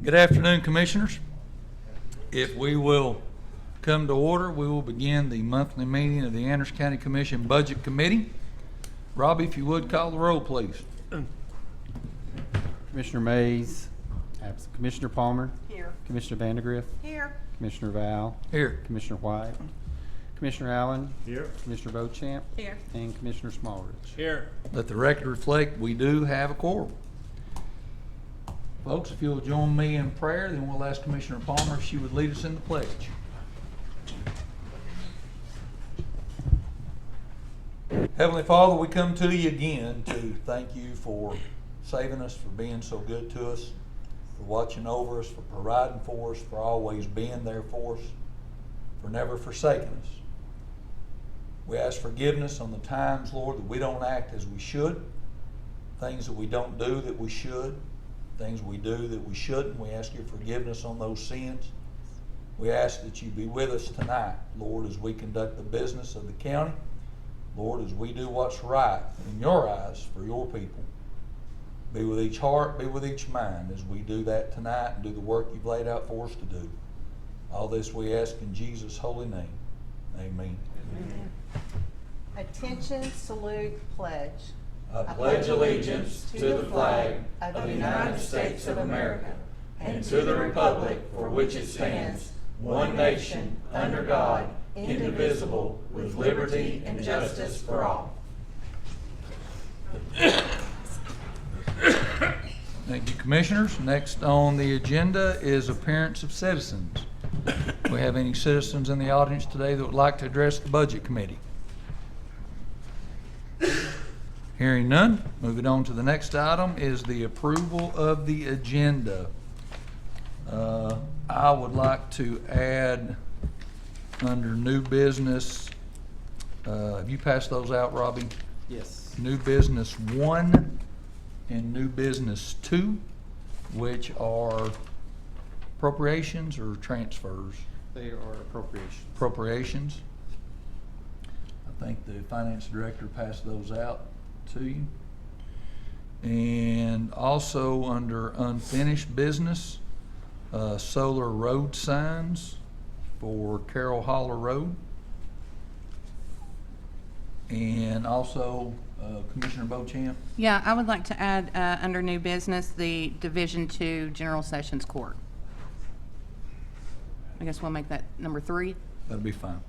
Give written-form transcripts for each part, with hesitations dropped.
Good afternoon, Commissioners. If we will come to order, we will begin the monthly meeting of the Anderson County Commission Budget Committee. Robbie, if you would, call the roll, please. Commissioner Mays, absent. Commissioner Palmer. Here. Commissioner Vandegrift. Here. Commissioner Val. Here. Commissioner White. Commissioner Allen. Here. Commissioner Beauchamp. Here. And Commissioner Smallridge. Here. Let the record reflect we do have a quorum. Folks, if you'll join me in prayer, then we'll ask Commissioner Palmer if she would lead us in the pledge. Heavenly Father, we come to you again to thank you for saving us, for being so good to us, for watching over us, for providing for us, for always being there for us, for never forsaking us. We ask forgiveness on the times, Lord, that we don't act as we should, things that we don't do that we should, things we do that we shouldn't. We ask your forgiveness on those sins. We ask that you be with us tonight, Lord, as we conduct the business of the county. Lord, as we do what's right in your eyes for your people. Be with each heart, be with each mind as we do that tonight and do the work you've laid out for us to do. All this we ask in Jesus' holy name. Amen. Amen. Attention, salute, pledge. I pledge allegiance to the flag of the United States of America and to the republic for which it stands, one nation, under God, indivisible, with liberty and justice for all. Thank you, Commissioners. Next on the agenda is appearance of citizens. Do we have any citizens in the audience today that would like to address the Budget Committee? Hearing none, moving on to the next item is the approval of the agenda. I would like to add under new business, have you passed those out, Robbie? Yes. New business 1 and new business 2, which are appropriations or transfers? They are appropriations. Appropriations. I think the finance director passed those out to you. And also under unfinished business, solar road signs for Carroll Holler Road. And also Commissioner Beauchamp. Yeah, I would like to add, under new business, the Division 2 General Sessions Court. I guess we'll make that number 3. That'll be fine.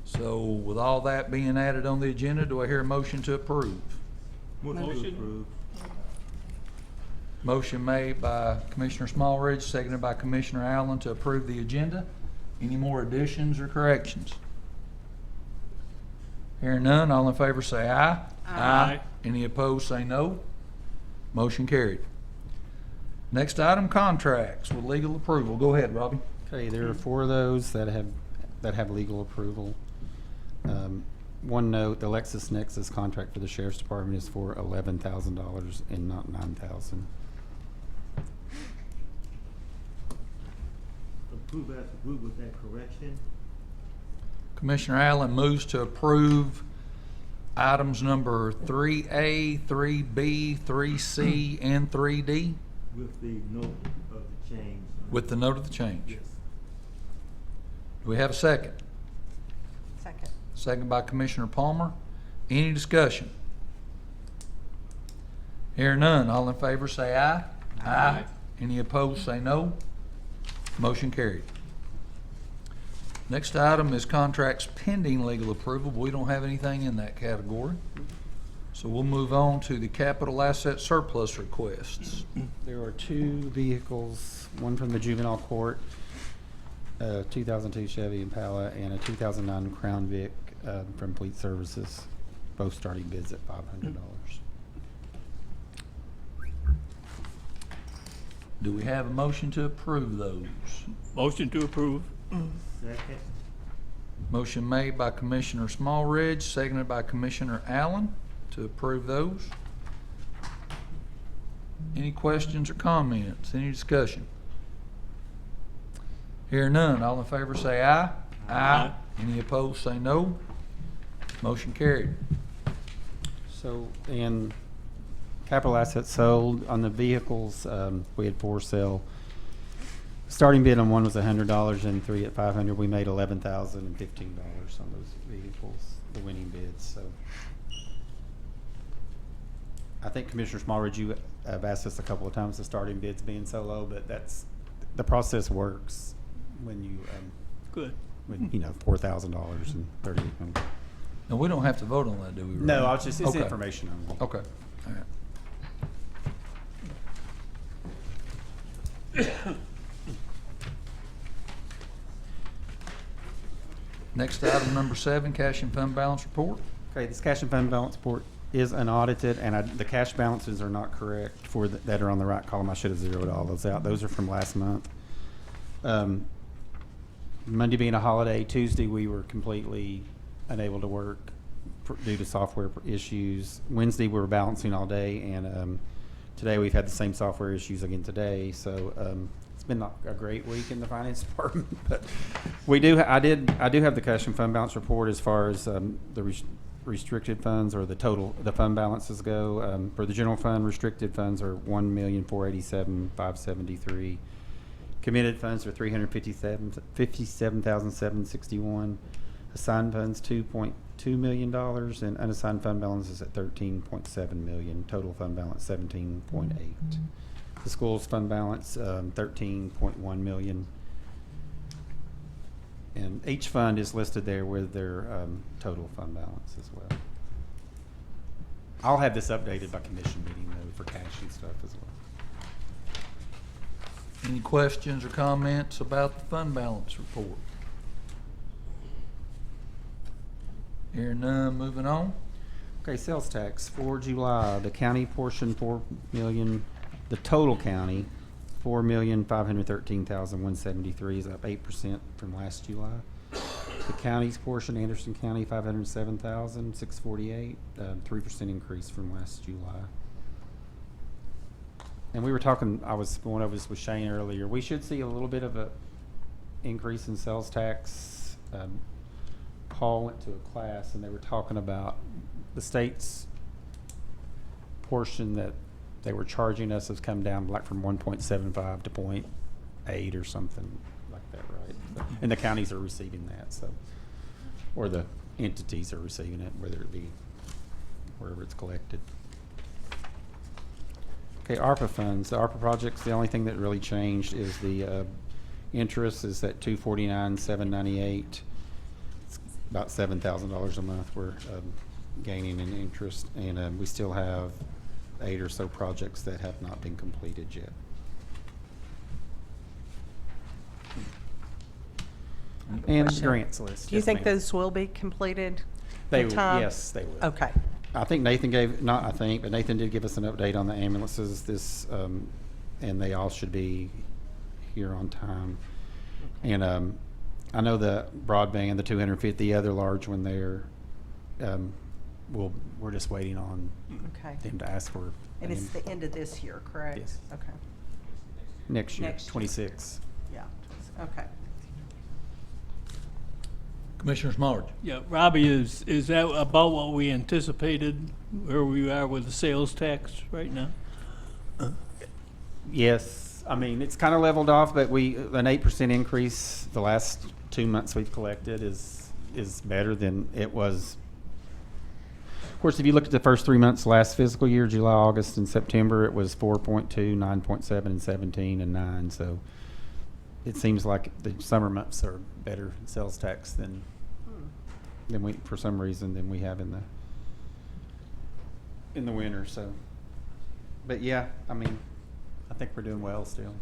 So with all that being added on the agenda, do I hear a motion to approve? Motion. Motion made by Commissioner Smallridge, seconded by Commissioner Allen to approve the agenda. Any more additions or corrections? Hearing none, all in favor say aye. Aye. Any opposed say no. Motion carried. Next item, contracts with legal approval. Go ahead, Robbie. Okay, there are 4 of those that have legal approval. One note: the LexisNexis contract for the Sheriff's Department is for $11,000 and not $9,000. Approve as approved with that correction. Commissioner Allen moves to approve items number 3A, 3B, 3C, and 3D With the note of the change. with the note of the change. Yes. Do we have a second? Second. Second by Commissioner Palmer. Any discussion? Hear none. All in favor say aye. Aye. Any opposed say no. Motion carried. Next item is contracts pending legal approval. We don't have anything in that category. So we'll move on to the capital asset surplus requests. There are 2 vehicles, one from the juvenile court, a 2002 Chevy Impala, and a 2009 Crown Vic from Fleet Services, both starting bids at $500. Do we have a motion to approve those? Motion to approve. Second. Motion made by Commissioner Smallridge, seconded by Commissioner Allen to approve those. Any questions or comments? Any discussion? Hear none. All in favor say aye. Aye. Any opposed say no. Motion carried. So, and capital assets sold on the vehicles, we had 4 sell. Starting bid on one was $100 and 3 at $500. We made $11,015 on those vehicles, the winning bids, so. I think Commissioner Smallridge, you have asked us a couple of times the starting bids being so low, but that's, the process works when you, Good. when, you know, $4,000 and 3,800. And we don't have to vote on that, do we? Ron? No, I was just, it's Okay. information only. Okay, all right. Next item, number 7, cash and fund balance report. Okay, this cash and fund balance report is unaudited, and the cash balances are not correct for that are on the right column. I should have zeroed all those out. Those are from last month. Monday being a holiday, Tuesday we were completely unable to work due to software issues. Wednesday we were balancing all day, and today we've had the same software issues again today. So it's been not a great week in the finance department, but we do. I do have the cash and fund balance report as far as the restricted funds or the fund balances go. For the general fund, restricted funds are $1,487,573. Committed funds are $357,761. Assigned funds $2.2 million, and unassigned fund balance is at $13.7 million. Total fund balance $17.8. The school's fund balance $13.1 million. And each fund is listed there with their total fund balance as well. I'll have this updated by commission meeting though for cash and stuff as well. Any questions or comments about the fund balance report? Hearing none, moving on. Okay, sales tax for July, the county portion $4 million, the total county $4,513,173 is up 8% from last July. The county's portion, Anderson County, $507,648, 3% increase from last July. And we were talking, I was going over this with Shane earlier. We should see a little bit of a increase in sales tax. Paul went to a class and they were talking about the state's portion that they were charging us has come down like from 1.75 to 0.8 or something like that, right? And the counties are receiving that, so, or the entities are receiving it, whether it be wherever it's collected. Okay, ARPA funds. The ARPA projects, the only thing that really changed is the interest is at $249,798. It's about $7,000 a month we're gaining in interest, and we still have 8 or so projects that have not been completed yet. And the Question. grants list. Do you Yes, think ma'am. those will be completed? They in will, time? yes, they will. Okay. I think Nathan but Nathan did give us an update on the ambulances and they all should be here on time. And I know the broadband, the 250, the other large one there, we're just waiting on Okay. them to ask for. And it's the end of this year, correct? Yes. Okay. Next year, Next year. 26. Yeah. Okay. Commissioner Smallridge. Yeah, Robbie, is that about what we anticipated, where we are with the sales tax right now? Yes, I mean, it's kind of leveled off, but an 8% increase the last 2 months we've collected is better than it was. Of course, if you look at the first 3 months last fiscal year, July, August, and September, it was 4.2, 9.7, and 17, and 9. So it seems like the summer months are better sales tax than we, for some reason, than we have in the winter. So, but yeah, I mean, I think we're doing well still.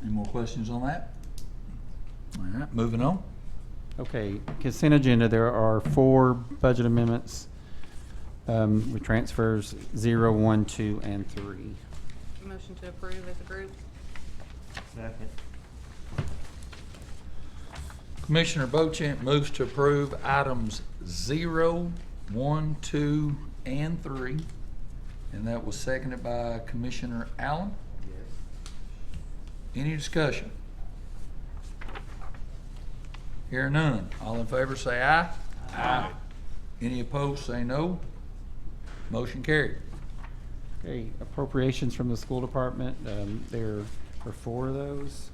Any more questions on that? All right, moving on. Okay, consent agenda, there are 4 budget amendments with transfers 0, 1, 2, and 3. Motion to approve as a group. Second. Commissioner Bochamp moves to approve items 0, 1, 2, and 3. And that was seconded by Commissioner Allen. Any discussion? Hear none. All in favor say aye. Aye. Any opposed, say no. Motion carried. Okay, appropriations from the school department, there are 4 of those.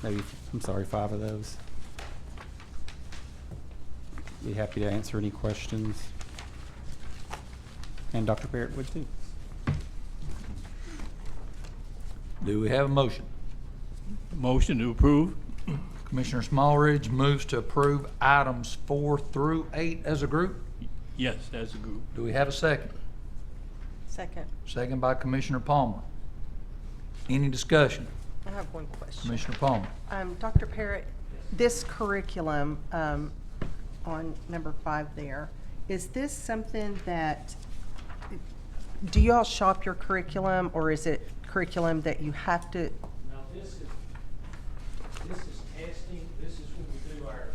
Maybe, I'm sorry, 5 of those. Be happy to answer any questions. And Dr. Barrett would too. Do we have a motion? Motion to approve? Commissioner Smallridge moves to approve items 4 through 8 as a group. Yes, as a group. Do we have a second? Second. Second by Commissioner Palmer. Any discussion? I have one question. Commissioner Palmer. Dr. Parrott, this curriculum on number 5 there, is this something that, do you all shop your curriculum, or is it curriculum that you have to? Now, this is testing. This is when we do our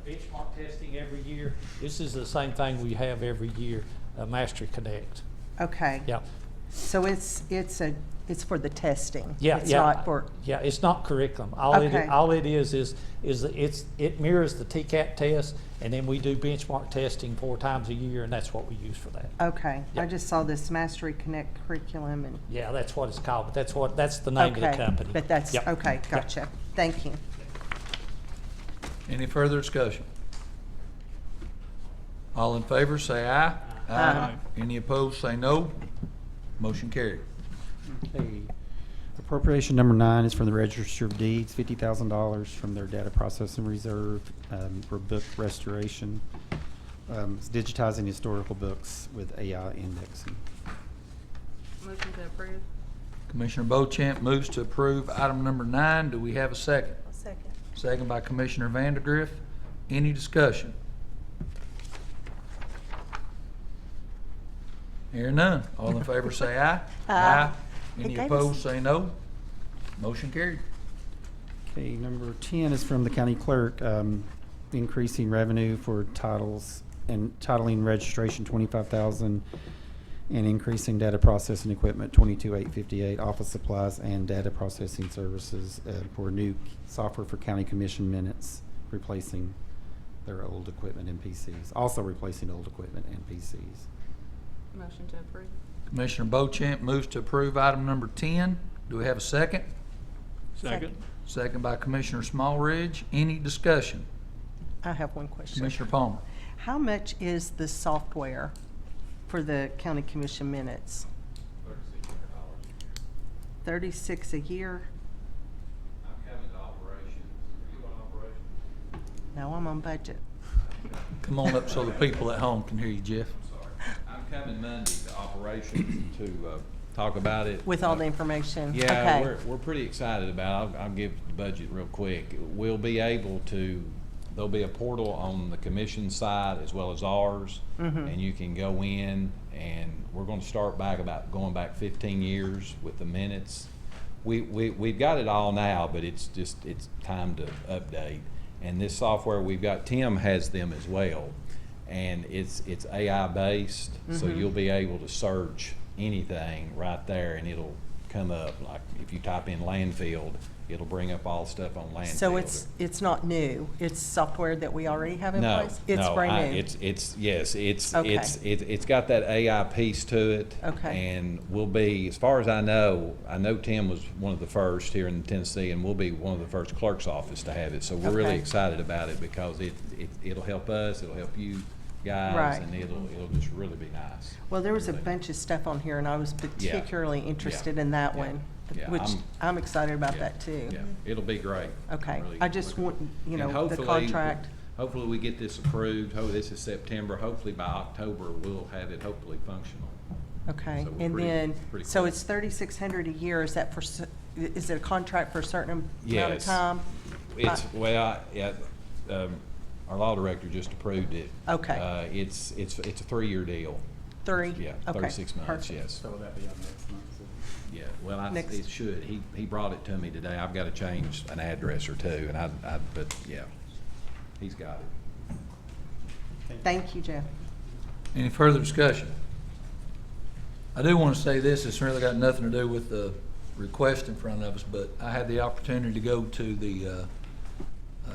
benchmark testing every year. This is the same thing we have every year, Mastery Connect. Okay. Yeah. So it's for the testing? Yeah, It's yeah. not for, Yeah, it's not curriculum. Okay. All it is it mirrors the TCAP test, and then we do benchmark testing 4 times a year, and that's what we use for that. okay. I Yeah. just saw this Mastery Connect curriculum and. Yeah, that's what it's called, but that's the name of the Okay, company. but that's, Yep. okay, Yep. gotcha. Thank you. Any further discussion? All in favor, say aye. Aye. Any opposed, say no. Motion carried. Okay. Appropriation number 9 is from the Register of Deeds, $50,000 from their data processing reserve for book restoration. It's digitizing historical books with AI indexing. Motion to approve? Commissioner Bochamp moves to approve item number 9. Do we have a second? Second. Second by Commissioner Vandergriff. Any discussion? Hearing none. All in favor say aye. Aye. Any Okay. opposed, say no. Motion carried. Okay, number 10 is from the county clerk, increasing revenue for titles and titling registration, 25,000, and increasing data processing equipment, 22,858, office supplies and data processing services for new software for county commission minutes, replacing their old equipment and PCs, also replacing old equipment and PCs. Motion to approve? Commissioner Bochamp moves to approve item number 10. Do we have a second? Second? Second by Commissioner Smallridge. Any discussion? I have one question. Commissioner Palmer. How much is the software for the county commission minutes? $36 a year? I'm coming to operations. Are you on operations? No, I'm on budget. Come on up so the people at home can hear you, Jeff. I'm sorry. I'm coming Monday to operations to talk about it. With all the information? Yeah, Okay. we're pretty excited about it. I'll give the budget real quick. We'll be able to, there'll be a portal on the commission side as well as ours. And you can go in, and we're gonna start going back 15 years with the minutes. We've got it all now, but it's time to update. And this software we've got, Tim has them as well. And it's AI based, so you'll be able to search anything right there, and it'll come up. Like if you type in Landfield, it'll bring up all stuff on Landfield. So it's not new? It's software that we already have in place? It's no, brand new? It's it's got that AI piece to it. Okay. And we'll be, as far as I know Tim was one of the first here in Tennessee, and we'll be one of the first clerk's office to have it. So we're really Okay. excited about it because it'll help us, it'll help you guys, Right. and it'll just really be nice. Well, there was a Really. bunch of stuff on here, and I was particularly interested in that Yeah. one, Yeah, which I'm excited about Yeah. that too. Yeah, it'll be great. Okay, Really I just want, And the hopefully- contract. Hopefully we get this approved. This is September. Hopefully by October, we'll have it hopefully functional. Okay, So we're and pretty- then, pretty so close. it's 3,600 a year, is that is it a contract for a certain amount of Yes. time? It's, our law director just approved it. Okay. It's a 3-year deal. 3? Yeah, Okay, 36 months, perfect. yes. So will that be on next month? Yeah, well, Next. it should. He brought it to me today. I've got to change an address or two, and but yeah, he's got it. Thank you, Jeff. Any further discussion? I do want to say this, it's really got nothing to do with the request in front of us, but I had the opportunity to go to the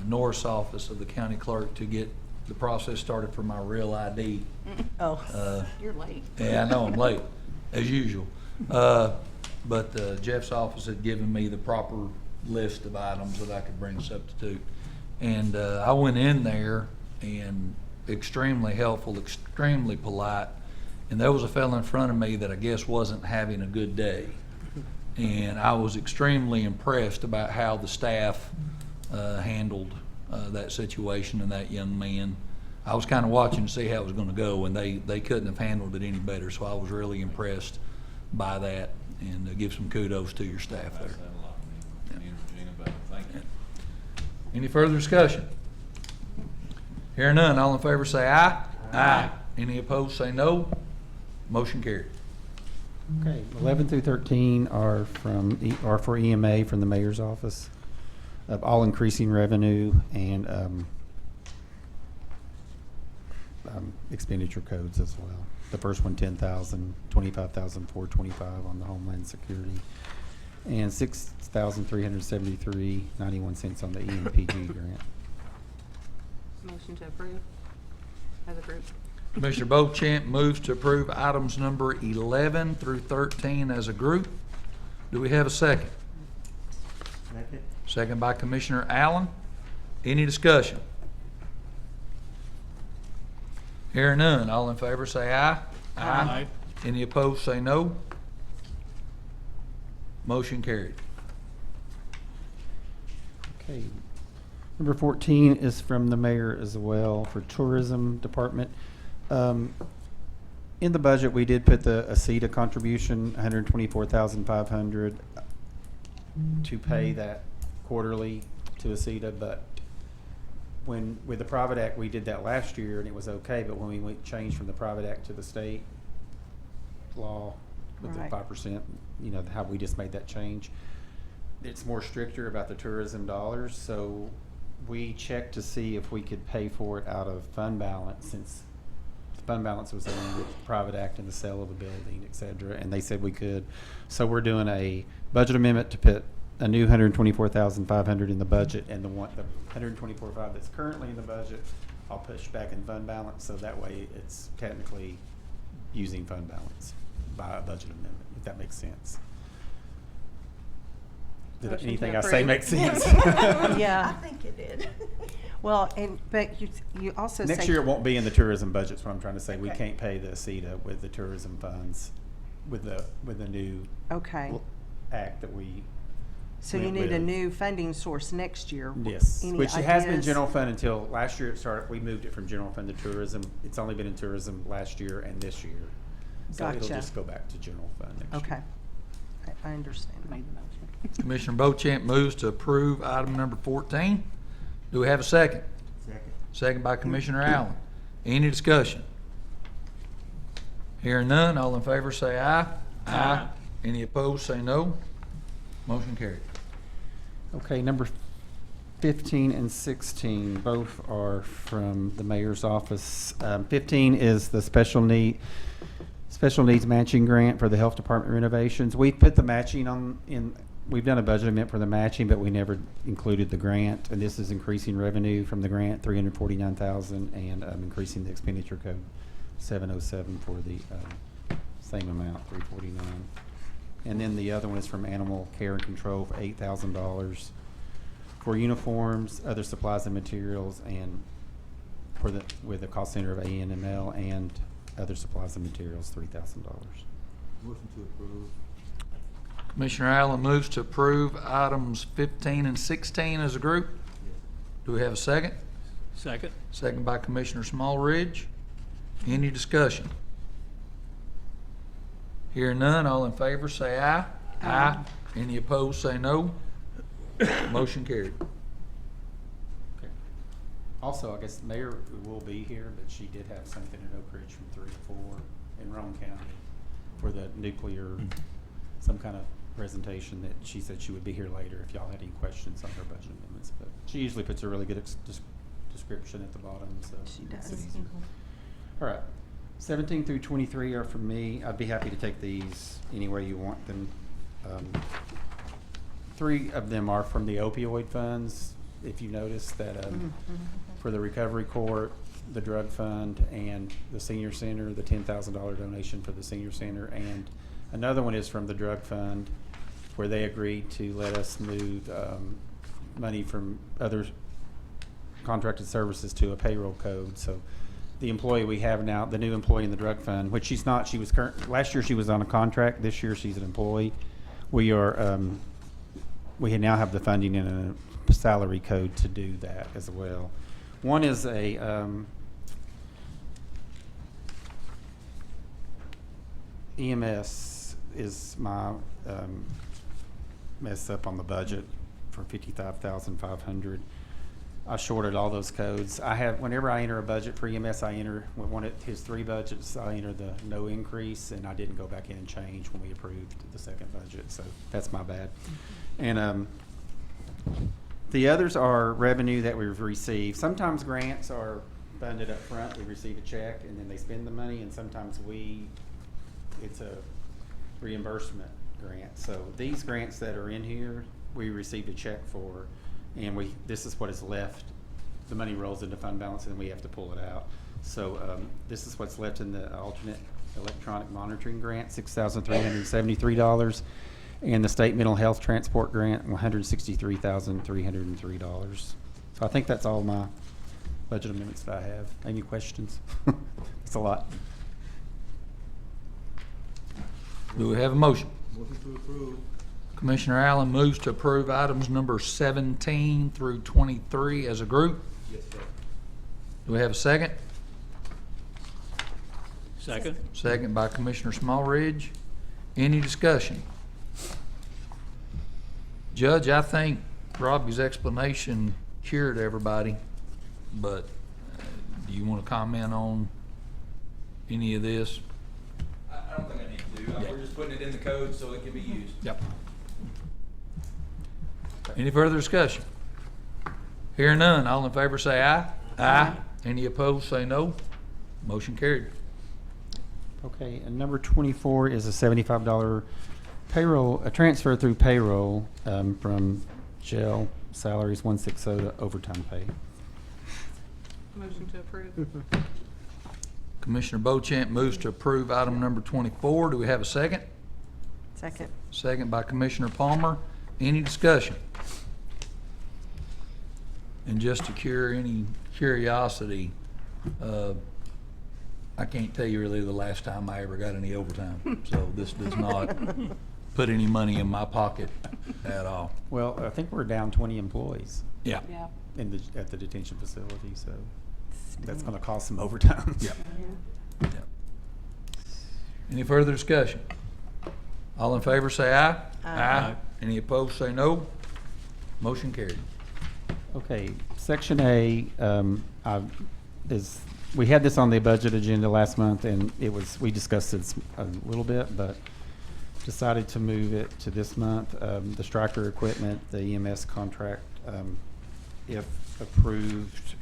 Norris office of the county clerk to get the process started for my real ID. Oh, You're late. Yeah, I know I'm late, as usual. But Jeff's office had given me the proper list of items that I could bring substitute. And I went in there and extremely helpful, extremely polite. And there was a fellow in front of me that I guess wasn't having a good day. And I was extremely impressed about how the staff handled that situation and that young man. I was kind of watching to see how it was going to go, and they couldn't have handled it any better. So I was really impressed by that, and give some kudos to your staff there. Me and Regina both. Thank you. Any further discussion? Hearing none, all in favor say aye. Aye. Any opposed say no. Motion carried. Okay, 11 through 13 are are for EMA from the mayor's office, of all increasing revenue and expenditure codes as well. The first one, 10,000, 25,425 on the Homeland Security, and 6,373.91 cents on the EMPG grant. Motion to approve as a group. Commissioner Beauchamp moves to approve items number 11 through 13 as a group. Do we have a second? Second. Second by Commissioner Allen. Any discussion? Hearing none, all in favor say aye. Aye. Any opposed say no. Motion carried. Okay. Number 14 is from the mayor as well for tourism department. In the budget, we did put the ACETA contribution, $124,500 to pay that quarterly to ACETA, but with the private act, we did that last year and it was okay, but when we changed from the private act to the state law with the Right. 5%, how we just made that change, it's more stricter about the tourism dollars, so we checked to see if we could pay for it out of fund balance, since the fund balance was in with the private act and the sale of the building, et cetera, and they said we could. So we're doing a budget amendment to put a new $124,500 in the budget, and the $124,500 that's currently in the budget, I'll push back in fund balance, so that way it's technically using fund balance by a budget amendment, if that makes sense. Did Motion to anything I say approve. make sense? Yeah. think it did. Well, but you also say. Next year it won't be in the tourism budget, is what I'm trying to say. We Okay. can't pay the ACETA with the tourism funds, with the new Okay, act that we. so you went need a with. new funding source next year. Yes, Any which it has been ideas? general fund until last year it started, we moved it from general fund to tourism. It's only been in tourism last year and this year. So it'll Gotcha. just go back to general fund next year. Okay, I understand. Made the motion. Commissioner Beauchamp moves to approve item number 14. Do we have a second? Second. Second by Commissioner Allen. Any discussion? Hearing none, all in favor say aye. Aye. Any opposed say no. Motion carried. Okay, number 15 and 16, both are from the mayor's office. 15 is the special needs matching grant for the health department renovations. We put the matching we've done a budget amendment for the matching, but we never included the grant. And this is increasing revenue from the grant, $349,000, and increasing the expenditure code 707 for the same amount, $349,000. And then the other one is from Animal Care and Control for $8,000 for uniforms, other supplies and materials, and with the cost center of ANML and other supplies and materials, $3,000. Motion to approve. Commissioner Allen moves to approve items 15 and 16 as a group. Do we have a second? Second. Second by Commissioner Smallridge. Any discussion? Hearing none, all in favor say aye. Aye. Any opposed say no. Motion carried. Okay. Also, I guess the mayor will be here, but she did have something in Oak Ridge from 3 to 4 in Roane County for the nuclear, some kind of presentation that she said she would be here later if y'all had any questions on her budget amendments. But she usually puts a really good description at the bottom, so. She makes does. it easier. All right. 17 through 23 are from me. I'd be happy to take these any way you want them. 3 of them are from the opioid funds. if you notice that, for the recovery court, the drug fund, and the senior center, the $10,000 donation for the senior center, and another one is from the drug fund, where they agreed to let us move money from other contracted services to a payroll code. So the employee we have now, the new employee in the drug fund, which she's not, she was last year she was on a contract, this year she's an employee. We are, we now have the funding in a salary code to do that as well. One is a EMS is my mess up on the budget for $55,500. I shorted all those codes. I have, whenever I enter a budget for EMS, I enter with one of his 3 budgets. I enter the no increase, and I didn't go back in and change when we approved the second budget. So that's my bad. And the others are revenue that we've received. Sometimes grants are funded up front. We receive a check and then they spend the money, and sometimes it's a reimbursement grant. So these grants that are in here, we received a check for, and this is what is left. The money rolls into fund balance and we have to pull it out. So this is what's left in the alternate electronic monitoring grant, $6,373. And the state mental health transport grant, $163,303. So I think that's all my budget amendments that I have. Any questions? It's a lot. Do we have a motion? Motion to approve. Commissioner Allen moves to approve items number 17 through 23 as a group. Yes, sir. Do we have a second? Second? Second by Commissioner Smallridge. Any discussion? Judge, I think Robbie's explanation cured everybody, but do you want to comment on any of this? I don't think I need to. We're just putting it in the code so it can be used. Yep. Any further discussion? Hearing none, all in favor say aye. Aye. Any opposed say no. Motion carried. Okay, and number 24 is a $75 payroll, a transfer through payroll from jail salaries 160 to overtime pay. Motion to approve. Commissioner Beauchamp moves to approve item number 24. Do we have a second? Second. Second by Commissioner Palmer. Any discussion? And just to cure any curiosity, I can't tell you really the last time I ever got any overtime. So this does not put any money in my pocket at all. Well, I think we're down 20 employees Yeah. Yeah. at the detention facility, so that's going to cost some overtime. Yeah. Yeah. Any further discussion? All in favor say aye. Aye. Any opposed say no. Motion carried. Okay, Section A we had this on the budget agenda last month, and we discussed it a little bit, but decided to move it to this month. The striker equipment, the EMS contract, if approved,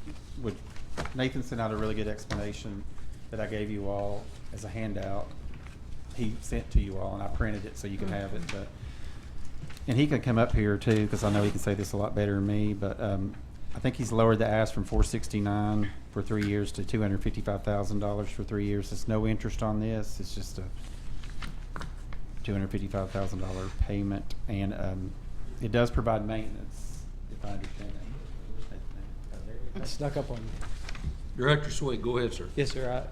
Nathan sent out a really good explanation that I gave you all as a handout. He sent to you all, and I printed it so you can have it. And he can come up here too, because I know he can say this a lot better than me. But I think he's lowered the ask from $469 for 3 years to $255,000 for 3 years. There's no interest on this. It's just a $255,000 payment, and it does provide maintenance, if I understand that. I snuck up on you. Director Sweet, go ahead, sir. Yes, sir. I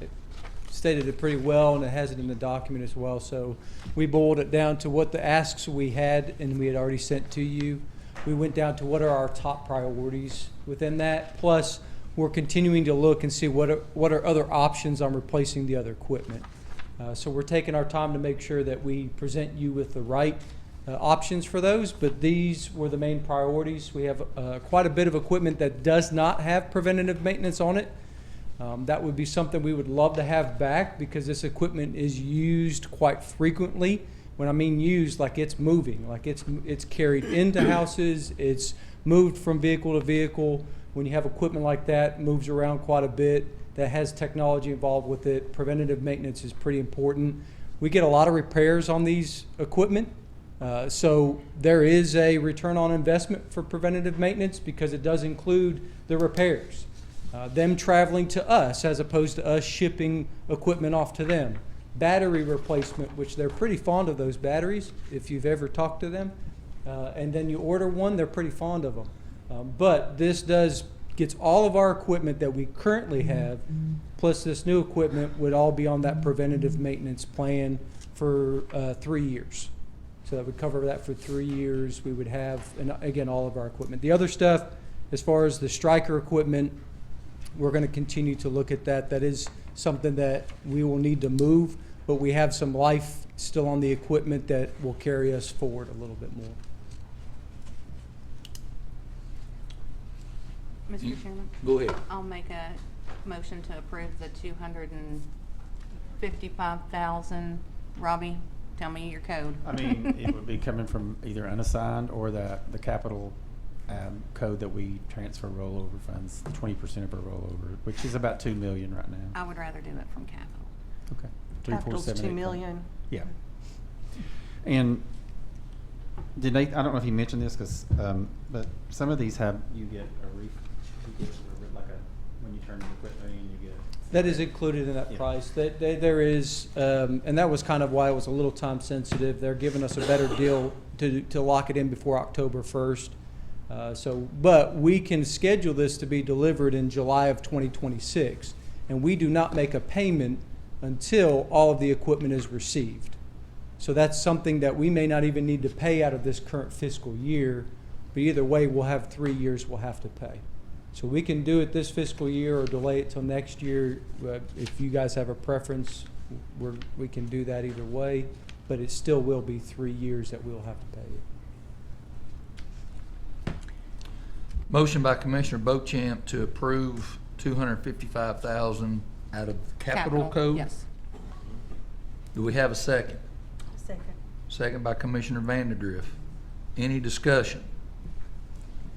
stated it pretty well, and it has it in the document as well. So we boiled it down to what the asks we had, and we had already sent to you. We went down to what are our top priorities within that. Plus, we're continuing to look and see what are other options on replacing the other equipment. So we're taking our time to make sure that we present you with the right options for those, but these were the main priorities. We have quite a bit of equipment that does not have preventative maintenance on it. That would be something we would love to have back, because this equipment is used quite frequently. When I mean used, like it's moving, like it's carried into houses, it's moved from vehicle to vehicle. When you have equipment like that, it moves around quite a bit, that has technology involved with it. Preventative maintenance is pretty important. We get a lot of repairs on these equipment. So there is a return on investment for preventative maintenance because it does include the repairs. Them traveling to us as opposed to us shipping equipment off to them. Battery replacement, which they're pretty fond of those batteries if you've ever talked to them. And then you order one, they're pretty fond of them. But this gets all of our equipment that we currently have, plus this new equipment would all be on that preventative maintenance plan for 3 years. So that would cover that for 3 years. We would have, and again, all of our equipment. The other stuff, as far as the Stryker equipment, we're going to continue to look at that. That is something that we will need to move, but we have some life still on the equipment that will carry us forward a little bit more. Mr. Chairman, Go ahead. I'll make a motion to approve the 255,000. Robbie, tell me your code. I mean, it would be coming from either unassigned or the capital code that we transfer rollover funds, 20% of our rollover, which is about $2 million right now. I would rather do it from capital. Okay. Capital's 2 34785. million. Yeah. And did Nate, I don't know if he mentioned this, but some of these you get like when you turn the equipment in, you get. That is included in that Yeah. price. There is, and that was kind of why it was a little time sensitive. They're giving us a better deal to lock it in before October 1st. But we can schedule this to be delivered in July of 2026, and we do not make a payment until all of the equipment is received. So that's something that we may not even need to pay out of this current fiscal year, but either way, we'll have 3 years we'll have to pay. So we can do it this fiscal year or delay it till next year. If you guys have a preference, we can do that either way, but it still will be 3 years that we'll have to pay it. Motion by Commissioner Beauchamp to approve $255,000 out of the capital code. Yes. Do we have a second? Second. Second by Commissioner Vanderdrift. Any discussion?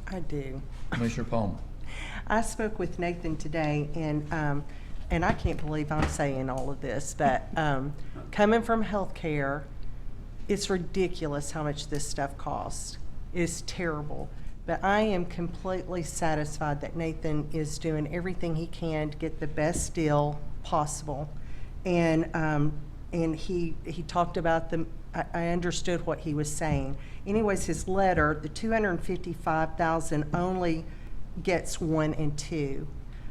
I do. Commissioner Palmer. I spoke with Nathan today, and I can't believe I'm saying all of this, but coming from healthcare, it's ridiculous how much this stuff costs. It's terrible. But I am completely satisfied that Nathan is doing everything he can to get the best deal possible. And he talked about I understood what he was saying. Anyways, his letter, the $255,000 only gets 1 and 2.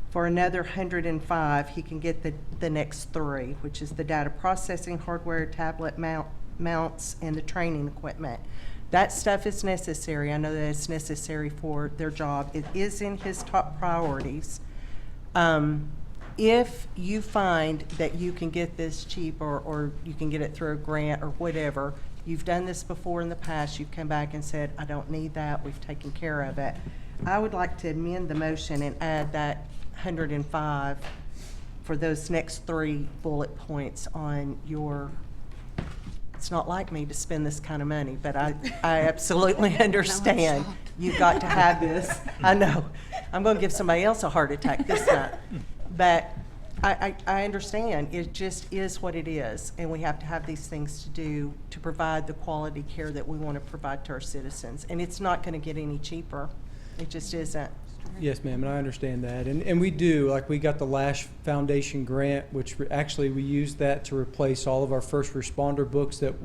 For another 105, he can get the next 3, which is the data processing hardware, tablet mounts, and the training equipment. That stuff is necessary. I know that it's necessary for their job. It is in his top priorities. If you find that you can get this cheap or you can get it through a grant or whatever, you've done this before in the past, you've come back and said, I don't need that, we've taken care of it. I would like to amend the motion and add that 105 for those next 3 bullet points on your, it's not like me to spend this kind of money, but I absolutely understand. You've got to have this. I know. I'm going to give somebody else a heart attack this time. But I understand. It just is what it is. And we have to have these things to do to provide the quality care that we want to provide to our citizens. And it's not going to get any cheaper. It just isn't. Yes, ma'am, and I understand that. And we do, like we got the Lash Foundation grant, which actually we used that to replace all of our first responder books that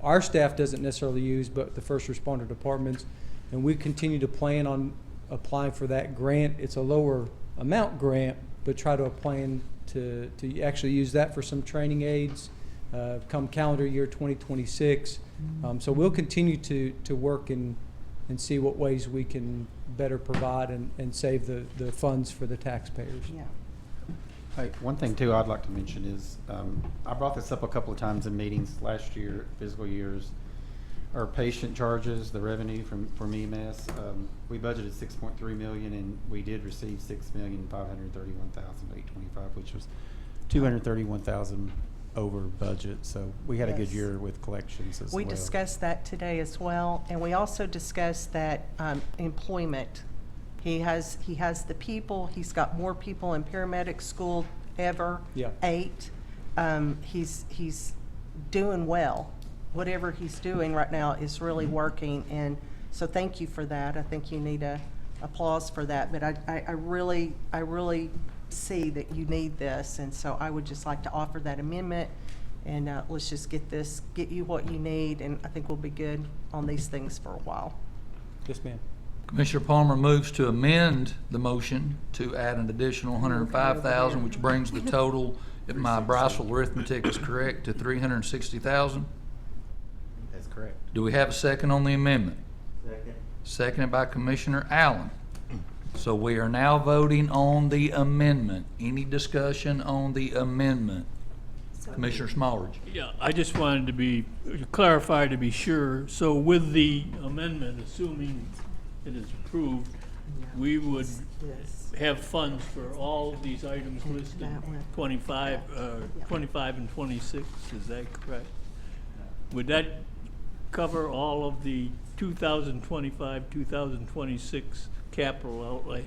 our staff doesn't necessarily use, but the first responder departments. And we continue to plan on applying for that grant. It's a lower amount grant, but try to plan to actually use that for some training aids come calendar year 2026. So we'll continue to work and see what ways we can better provide and save the funds for the taxpayers. Yeah. Hey, one thing too I'd like to mention is, I brought this up a couple of times in meetings last year, fiscal years. Our patient charges, the revenue from EMS, we budgeted $6.3 million and we did receive $6,531,825, which was $231,000 over budget. So we had a good Yes. year with collections as well. We discussed that today as well, and we also discussed that employment. He has the people. He's got more people in paramedic school ever. Yeah. 8. He's doing well, whatever he's doing right now is really working, and so thank you for that. I think you need a applause for that, but I really see that you need this, and so I would just like to offer that amendment, and let's just get you what you need, and I think we'll be good on these things for a while. Yes, ma'am. Commissioner Palmer moves to amend the motion to add an additional $105,000, which brings the total, if my Briceville arithmetic is correct, to $360,000. That's correct. Do we have a second on the amendment? Second. Seconded by Commissioner Allen. So we are now voting on the amendment. Any discussion on the amendment? Commissioner Smallridge. Yeah, I just wanted to clarify to be sure. So with the amendment, assuming it is approved, we would have funds for all of these items listed, 25 and 26, is that correct? Would that cover all of the 2025, 2026 capital outlay?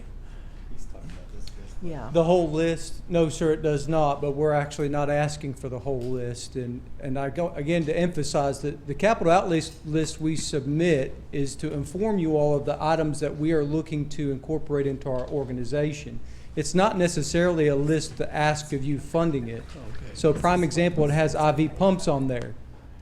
Yeah. The whole list, no, sir, it does not, but we're actually not asking for the whole list. And I go, again, to emphasize that the capital outlay list we submit is to inform you all of the items that we are looking to incorporate into our organization. It's not necessarily a list to ask of you funding it. Okay. So prime example, it has IV pumps on there.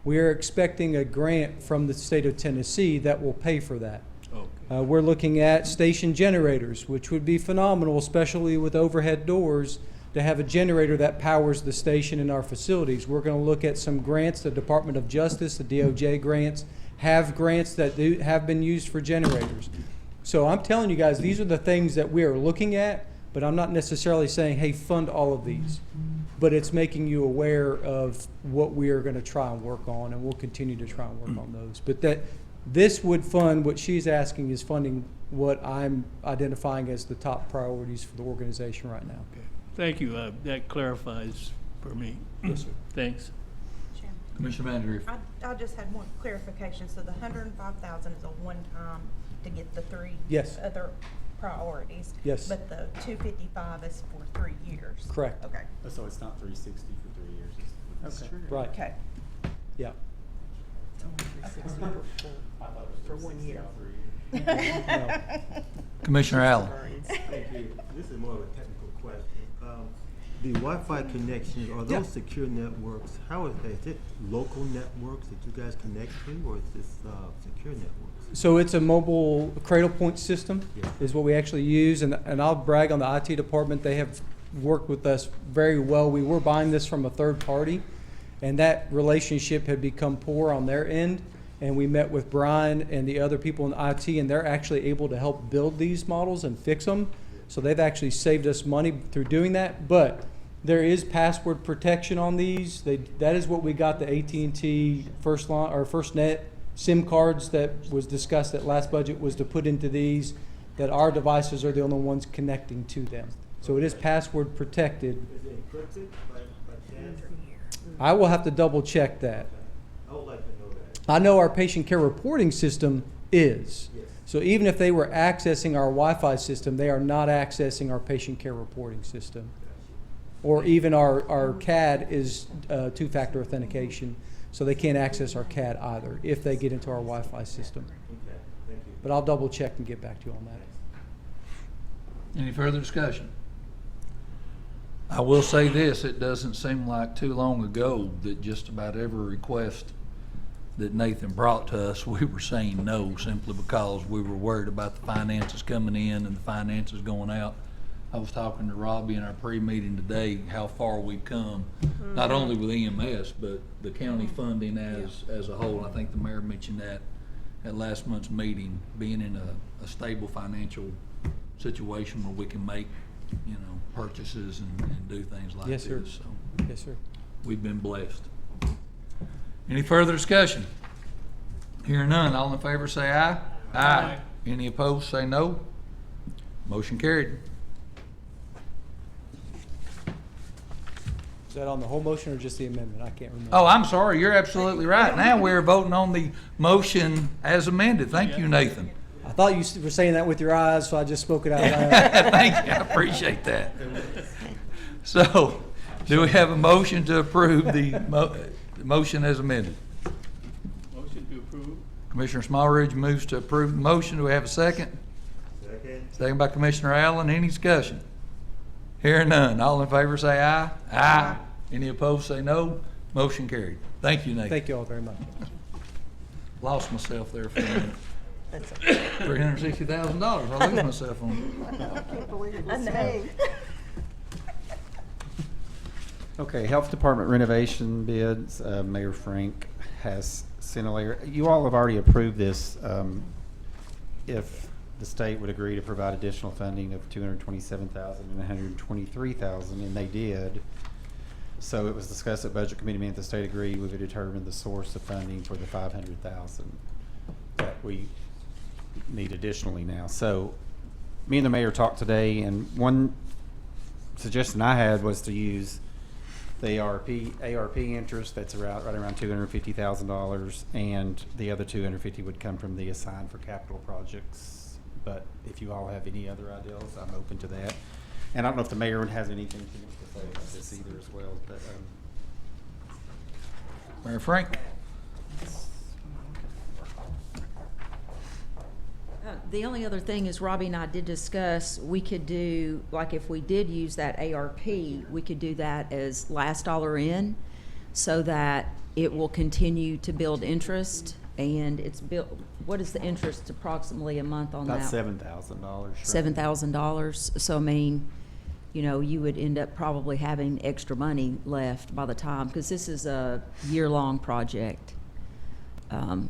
We are expecting a grant from the state of Tennessee that will pay for that. Okay. We're looking at station generators, which would be phenomenal, especially with overhead doors, to have a generator that powers the station in our facilities. We're going to look at some grants. The Department of Justice, the DOJ grants, have grants that have been used for generators. So I'm telling you guys, these are the things that we are looking at, but I'm not necessarily saying, hey, fund all of these. But it's making you aware of what we are going to try and work on, and we'll continue to try and work on those. But that this would fund, what she's asking is funding what I'm identifying as the top priorities for the organization right now. Okay. Thank you. That clarifies for me. Yes, sir. Thanks. Commissioner Van Grief. I just had one clarification. So the 105,000 is a one-time to get the three Yes. other priorities. Yes. But the 255 is for 3 years. Correct. Okay. So it's not 360 for 3 years. It's Okay. Right. Okay. Yeah. It's only 360 for 1 year. No. Commissioner Allen. Thank you. This is more of a technical question. The Wi-Fi connections, are Yeah. those secure networks? How is it local networks that you guys connect to, or is this secure networks? So it's a mobile cradle point system Yeah. is what we actually use, and I'll brag on the IT department. They have worked with us very well. We were buying this from a third party, and that relationship had become poor on their end. And we met with Brian and the other people in IT, and they're actually able to help build these models and fix them. So they've actually saved us money through doing that. But there is password protection on these. That is what we got the AT&T FirstNet SIM cards that was discussed at last budget, was to put into these, that our devices are the only ones connecting to them. So it is password protected. Is it encrypted by chance? I will have to double check that. I would like to know that. I know our patient care reporting system is. Yes. So even if they were accessing our Wi-Fi system, they are not accessing our patient care reporting system. Or even our CAD is two-factor authentication, so they can't access our CAD either if they get into our Wi-Fi system. Okay, thank you. But I'll double check and get back to you on that. Any further discussion? I will say this, it doesn't seem like too long ago that just about every request that Nathan brought to us, we were saying no, simply because we were worried about the finances coming in and the finances going out. I was talking to Robbie in our pre-meeting today, how far we've come, not only with EMS, but the county funding as a whole. I think the mayor mentioned that at last month's meeting, being in a stable financial situation where we can make, purchases and do things like Yes, this. sir. So Yes, sir. we've been blessed. Any further discussion? Hearing none, all in favor say aye. Aye. Any opposed, say no. Motion carried. Is that on the whole motion or just the amendment? I can't remember. Oh, I'm sorry, you're absolutely right. Now we're voting on the motion as amended. Thank you, Nathan. I thought you were saying that with your eyes, so I just spoke it out loud. Thank you, I appreciate that. So, do we have a motion to approve the motion as amended? Commissioner Smallridge moves to approve the motion. Do we have a second? Second. Second by Commissioner Allen. Any discussion? Hearing none. All in favor say aye. Aye. Any opposed say no. Motion carried. Thank you, Nate. Thank you all very much. Lost myself there for a minute. That's okay. $360,000. I lose myself on. I can't believe it I was know. me. Okay, Health Department renovation bids, Mayor Frank has sent a letter. You all have already approved this, if the state would agree to provide additional funding of $227,000 and $123,000, and they did. So it was discussed at Budget Committee meeting, if the state agreed, we would determine the source of funding for the $500,000 that we need additionally now. So me and the mayor talked today, and one suggestion I had was to use the ARP interest that's right around $250,000, and the other $250,000 would come from the assigned for capital projects. But if you all have any other ideas, I'm open to that. And I don't know if the mayor has anything to say about this either as well. But Mayor Frank? The only other thing is Robbie and I did discuss, we could do, like if we did use that ARP, we could do that as last dollar in so that it will continue to build interest, and it's built, what is the interest approximately a month on about that? $7,000. $7,000. So I mean, you know, you would end up probably having extra money left by the time, because this is a year-long project.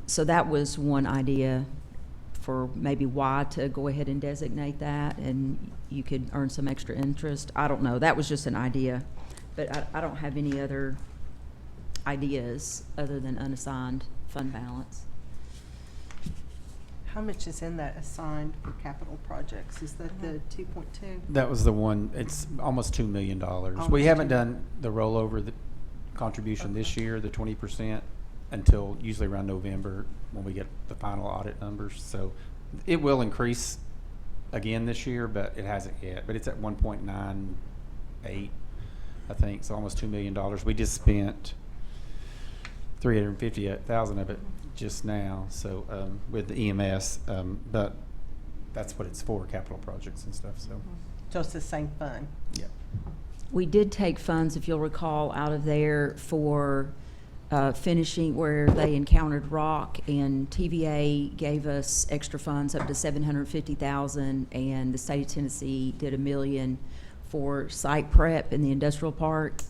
So that was one idea for maybe why to go ahead and designate that, and you could earn some extra interest. I don't know. That was just an idea, but I don't have any other ideas other than unassigned fund balance. How much is in that assigned for capital projects? Is that the 2.2? That was the one. It's almost $2 million. We Almost haven't $2 done the rollover, the contribution this year, the 20%, until usually around November when we get the final audit numbers. So it will increase again this year, but it hasn't yet. But it's at 1.98, I think. So almost $2 million. We just spent $350,000 of it just now. So with the EMS, but that's what it's for, capital projects and stuff. So So it's the same fund? yeah. We did take funds, if you'll recall, out of there for finishing where they encountered rock, and TVA gave us extra funds up to $750,000, and the state of Tennessee did $1 million for site prep in the industrial park.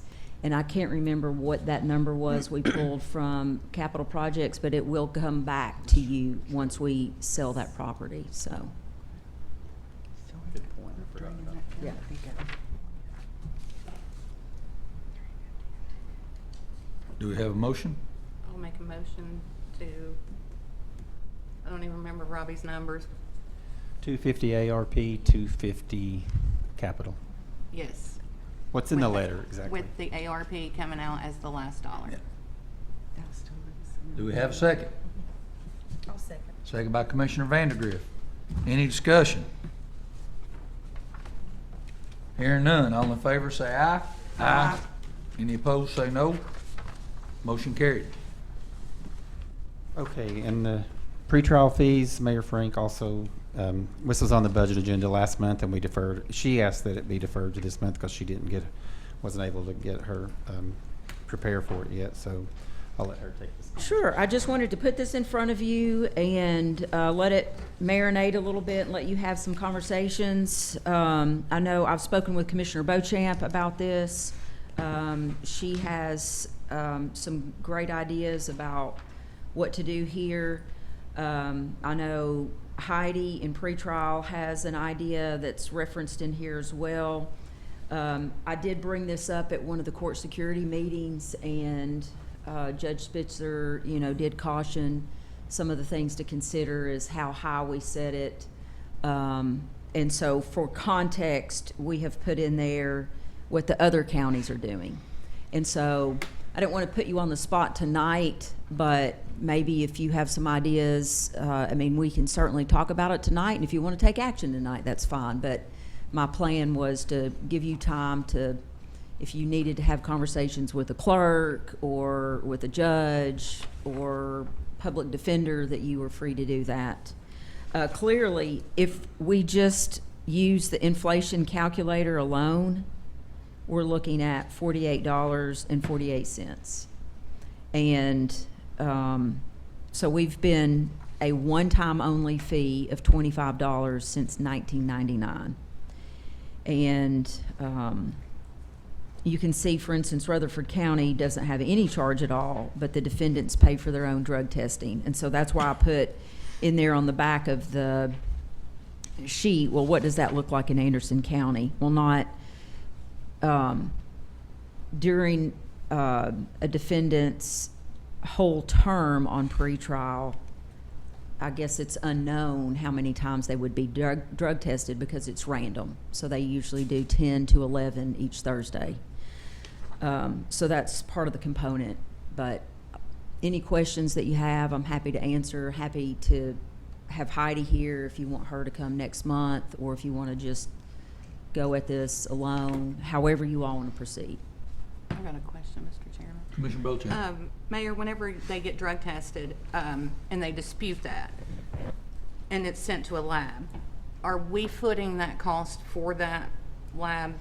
And I can't remember what that number was we pulled from capital projects, but it will come back to you once we sell that property, so. Good point. I forgot about that. Yeah. Do we have a motion? I'll make a motion to, I don't even remember Robbie's numbers. 250 ARP, 250 capital. Yes. What's in the With letter exactly? With the ARP coming out as the last dollar. Yeah. Do we have a second? I'll second. Second by Commissioner Vandergriff. Any discussion? Hearing none. All in favor say aye. Aye. Any opposed say no. Motion carried. Okay, and the pretrial fees, Mayor Frank also, this was on the budget agenda last month, and we deferred. She asked that it be deferred to this month because she wasn't able to get her prepare for it yet. So I'll let her take this. Sure, I just wanted to put this in front of you and let it marinate a little bit and let you have some conversations. I know I've spoken with Commissioner Beauchamp about this. She has some great ideas about what to do here. I know Heidi in pretrial has an idea that's referenced in here as well. I did bring this up at one of the court security meetings, and Judge Spitzer, did caution some of the things to consider is how high we set it. And so for context, we have put in there what the other counties are doing. And so I don't want to put you on the spot tonight, but maybe if you have some ideas, we can certainly talk about it tonight. And if you want to take action tonight, that's fine. But my plan was to give you time to, if you needed to have conversations with a clerk or with a judge or public defender, that you were free to do that. Clearly, if we just use the inflation calculator alone, we're looking at $48.48. And so we've been a one-time only fee of $25 since 1999. And you can see, for instance, Rutherford County doesn't have any charge at all, but the defendants pay for their own drug testing. And so that's why I put in there on the back of the sheet, well, what does that look like in Anderson County? Well, not during a defendant's whole term on pretrial. I guess it's unknown how many times they would be drug tested because it's random. So they usually do 10 to 11 each Thursday. So that's part of the component. But any questions that you have, I'm happy to answer. Happy to have Heidi here if you want her to come next month, or if you want to just go at this alone, however you all want to proceed. I've got a question, Mr. Chairman. Commissioner Bochamp. Mayor, whenever they get drug tested, and they dispute that, and it's sent to a lab, are we footing that cost for that lab?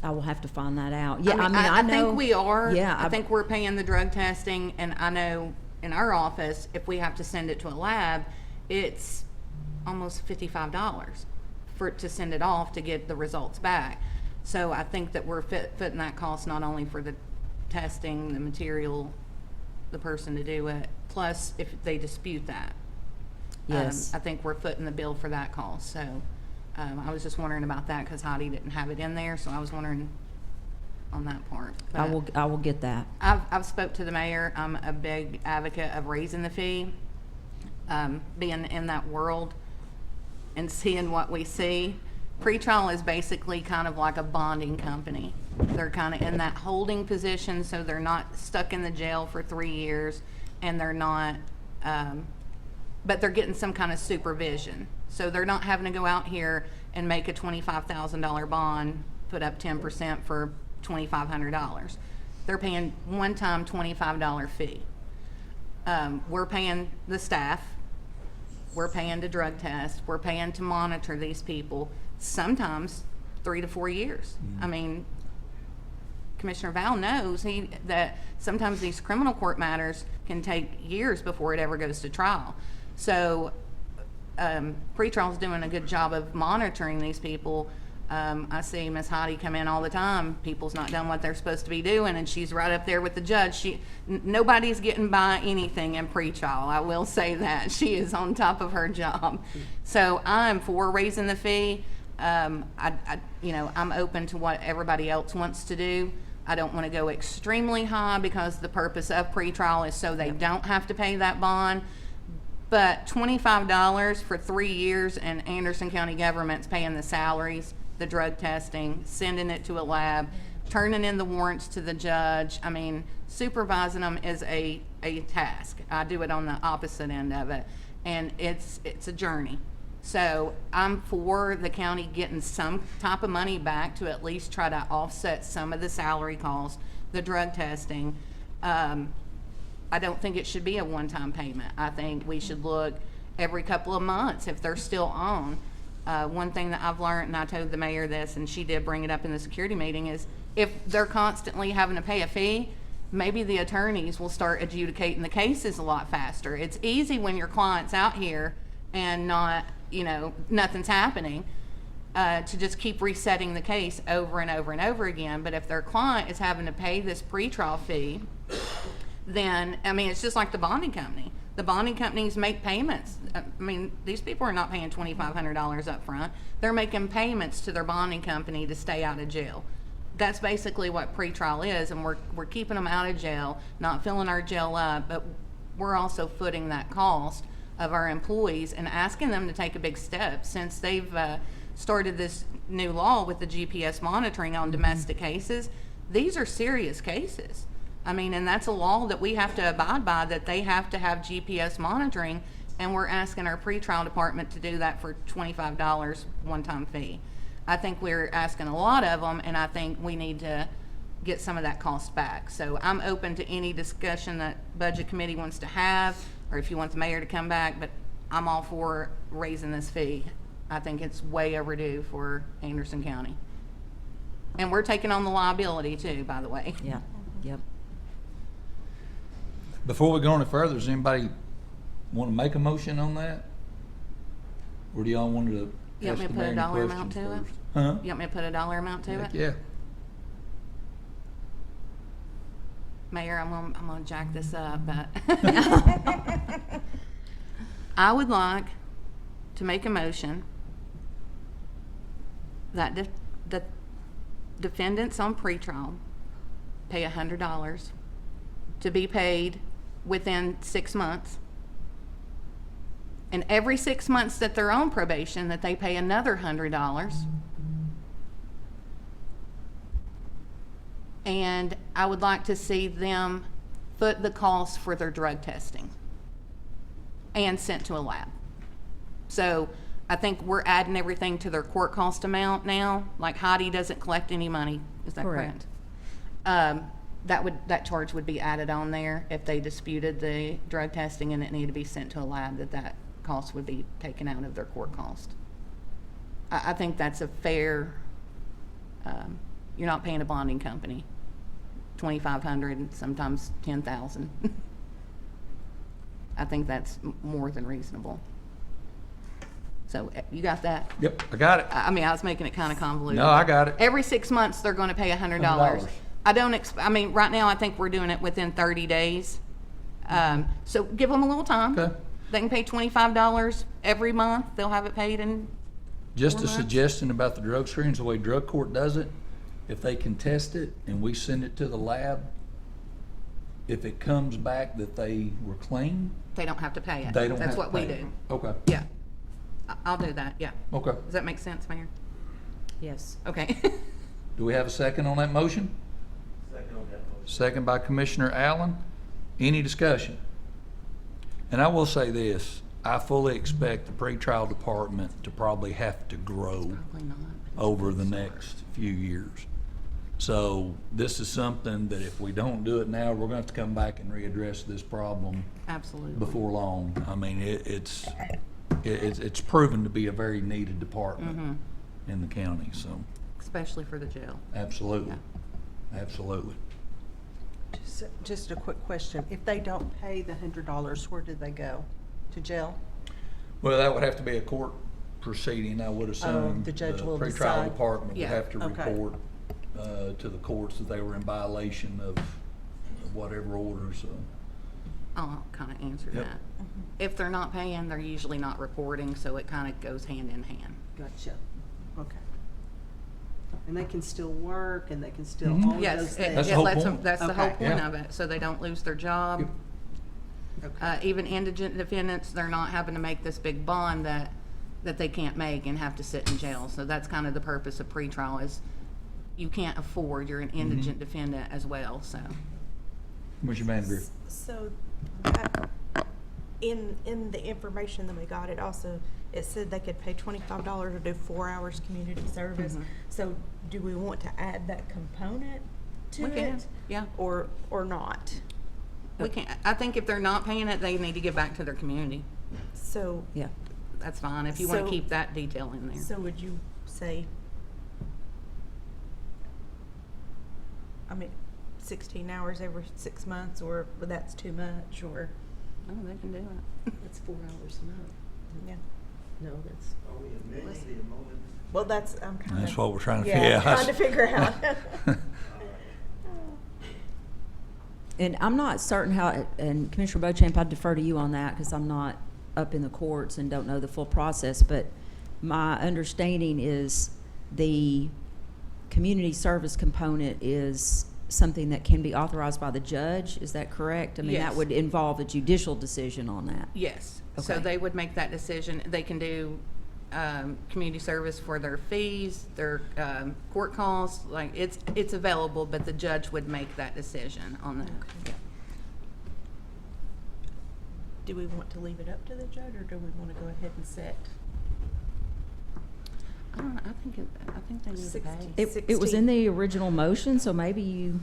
I will have to find that out. Yeah, I mean, I know. think we are. Yeah, I think we're paying the drug testing, and I know in our office, if we have to send it to a lab, it's almost $55 to send it off to get the results back. So I think that we're footing that cost not only for the testing, the material, the person to do it, plus if they dispute that. Yes. I think we're footing the bill for that cost. So I was just wondering about that because Heidi didn't have it in there, so I was wondering on that part. I will get that. I've spoke to the mayor. I'm a big advocate of raising the fee. Being in that world and seeing what we see, pretrial is basically kind of like a bonding company. They're kind of in that holding position, so they're not stuck in the jail for 3 years, and they're not, but they're getting some kind of supervision. So they're not having to go out here and make a $25,000 bond, put up 10% for $2,500. They're paying one-time $25 fee. We're paying the staff. We're paying to drug test. We're paying to monitor these people, sometimes 3 to 4 years. I mean, Commissioner Val knows that sometimes these criminal court matters can take years before it ever goes to trial. So pretrial's doing a good job of monitoring these people. I see Miss Heidi come in all the time. People's not done what they're supposed to be doing, and she's right up there with the judge. Nobody's getting by anything in pretrial. I will say that. She is on top of her job. So I'm for raising the fee. I'm open to what everybody else wants to do. I don't want to go extremely high because the purpose of pretrial is so they don't have to pay that bond. But $25 for 3 years, and Anderson County government's paying the salaries, the drug testing, sending it to a lab, turning in the warrants to the judge. I mean, supervising them is a task. I do it on the opposite end of it, and it's a journey. So I'm for the county getting some type of money back to at least try to offset some of the salary costs, the drug testing. I don't think it should be a one-time payment. I think we should look every couple of months if they're still on. One thing that I've learned, and I told the mayor this, and she did bring it up in the security meeting, is if they're constantly having to pay a fee, maybe the attorneys will start adjudicating the cases a lot faster. It's easy when your client's out here and not, nothing's happening, to just keep resetting the case over and over and over again. But if their client is having to pay this pretrial fee, then, it's just like the bonding company. The bonding companies make payments. These people are not paying $2,500 up front. They're making payments to their bonding company to stay out of jail. That's basically what pretrial is, and we're keeping them out of jail, not filling our jail up, but we're also footing that cost of our employees and asking them to take a big step since they've started this new law with the GPS monitoring on domestic cases. These are serious cases. And that's a law that we have to abide by, that they have to have GPS monitoring, and we're asking our pretrial department to do that for $25 one-time fee. I think we're asking a lot of them, and I think we need to get some of that cost back. So I'm open to any discussion that Budget Committee wants to have. or if you want the mayor to come back, but I'm all for raising this fee. I think it's way overdue for Anderson County. And we're taking on the liability too, by the way. Yeah, yep. Before we go any further, does anybody want to make a motion on that? Or do y'all want to You want ask me to the put a mayor any dollar amount questions to it? first? Huh? You want me to put a dollar amount to it? Heck yeah. Mayor, I'm gonna jack this up, but I would like to make a motion that the defendants on pretrial pay $100 to be paid within 6 months. And every 6 months that they're on probation, that they pay another $100. And I would like to see them foot the cost for their drug testing and sent to a lab. So I think we're adding everything to their court cost amount now. Like Heidi doesn't collect any money, is that correct? That charge would be added on there if they disputed the drug testing and it needed to be sent to a lab, that cost would be taken out of their court cost. I think that's a fair, you're not paying a bonding company $2,500, sometimes $10,000. I think that's more than reasonable. So you got that? Yep, I got it. I mean, I was making it kind of convoluted. No, I got it. Every 6 months, they're going to pay $100. $100. I mean, right now, I think we're doing it within 30 days. So give them a little time. Okay. They can pay $25 every month. They'll have it paid in Just 4 a months. suggestion about the drug screens, the way drug court does it, if they can test it and we send it to the lab, if it comes back that they were clean, They don't have to pay it. they don't have That's to what we pay do. it. Okay, Yeah. I'll do that, yeah. okay. Does that make sense, Mayor? Yes. Okay. Do we have a second on that motion? Second on that motion. Second by Commissioner Allen. Any discussion? And I will say this, I fully expect the pretrial department to probably have to grow Probably not. over the next few years. So this is something that if we don't do it now, we're gonna have to come back and readdress this problem Absolutely. before long. I mean, it's proven to be a very needed department in the county, so Especially for the jail. absolutely, absolutely. Just a quick question. If they don't pay the $100, where do they go? To jail? Well, that would have to be a court proceeding, I would assume. the judge will pretrial decide. department would Yeah. have to Okay. report to the courts that they were in violation of whatever order, so. I'll kind of answer Yep. that. If they're not paying, they're usually not reporting, so it kind of goes hand in hand. Gotcha. Okay. And they can still work and they can still, Mhm. all of Yes, those it things? That's the it whole lets them, point. that's the whole Okay. point Yeah. of it, so they don't lose their job. Okay. Even indigent defendants, they're not having to make this big bond that they can't make and have to sit in jail. So that's kind of the purpose of pretrial is you can't afford, you're an indigent defendant as well, so. Commissioner Vandegrift. So, in the information that we got, it also, it said they could pay $25 to do 4 hours community service. So do we want to add that component to We can, it? yeah. Or not? We can't, I think if they're not paying it, they need to give back to their community. So, Yeah. That's fine, if you want So- to keep that detail in there. so would you say, I mean, 16 hours every 6 months, or that's too much, or? Oh, they can do it. It's 4 hours a month. Yeah. No, that's, Well, that's, I'm kind of. That's what we're trying to Yeah, figure out. trying to figure out. And I'm not certain how, and Commissioner Beauchamp, I'd defer to you on that because I'm not up in the courts and don't know the full process, but my understanding is the community service component is something that can be authorized by the judge, is that correct? I mean, that Yes. would involve a judicial decision on that. Yes, so Okay. they would make that decision. They can do community service for their fees, their court costs, like, it's available, but the judge would make that decision on that. Do we want to leave it up to the judge, or do we want to go ahead and set? I don't know, I think they need to pay. It was in the original motion, so maybe you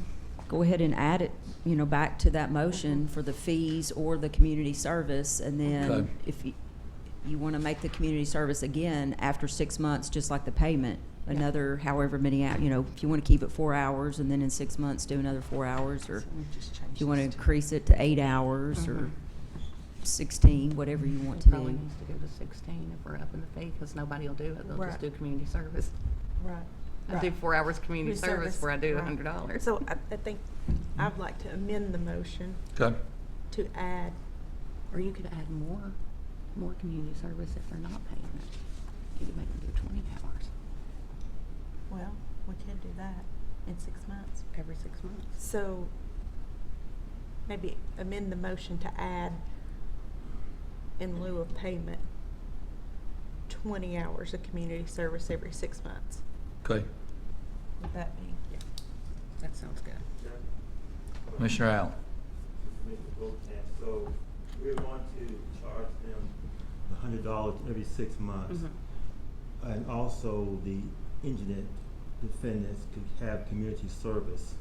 go ahead and add it, you know, back to that motion for the fees or the community service. And then Okay. if you want to make the community service again after 6 months, just like the payment, another however many, you know, if you want to keep it 4 hours and then in 6 months do another 4 hours, or So we just change if you want to this to- increase it to 8 hours or 16, whatever you want to Probably do. needs to go to 16 if we're upping the fee, because nobody will do it. They'll Right. just do community service. Right. I do 4 hours community service where I do right. $100. So I think I'd like to amend the motion Okay. to add, Or you could add more community service if they're not paying it. You could make them do 20 hours well, we can do that in 6 months. every 6 months. So maybe amend the motion to add, in lieu of payment, 20 hours of community service every 6 months. Okay. Would that be? Yeah, that sounds good. Commissioner Allen. So we're going to charge them $100 every 6 months. Mhm. And also the indigent defendants could have community service,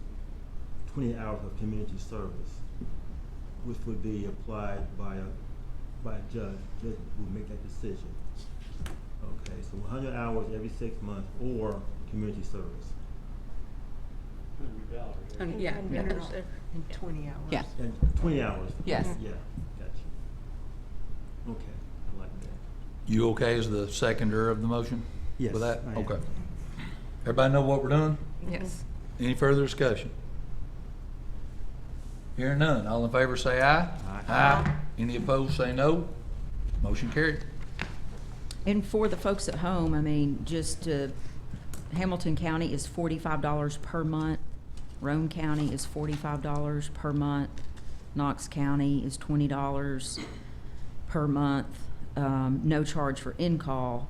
20 hours of community service, which would be applied by a judge. Judge will make that decision. Okay, so 100 hours every 6 months or community service. Yeah. And yeah. there's in 20 hours. Yeah. And 20 hours? Yes. Yeah, got you. Okay, I like that. You okay as the seconder of the motion? Yes, With that? I am. Okay. Everybody know what we're doing? Yes. Any further discussion? Hearing none. All in favor say aye. Aye. Any opposed say no. Motion carried. And for the folks at home, I mean, just Hamilton County is $45 per month. Roane County is $45 per month. Knox County is $20 per month. No charge for in-call,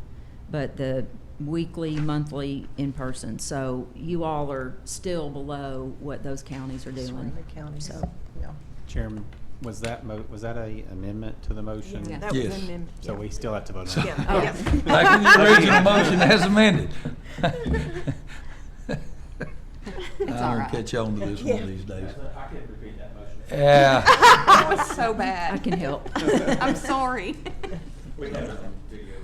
but the weekly, monthly, in-person. So you all are still below what those counties are doing. Surrounding counties. So, Yeah. Chairman, was that a amendment to the motion? Yeah. That was Yes. an amendment. So we still have to vote on it? Yeah, Oh. yeah. Back in the original motion as amended. It's all I'll right. catch on to this one of these days. I can repeat that motion. Yeah. That was so I bad. can help. I'm sorry. We have it on video.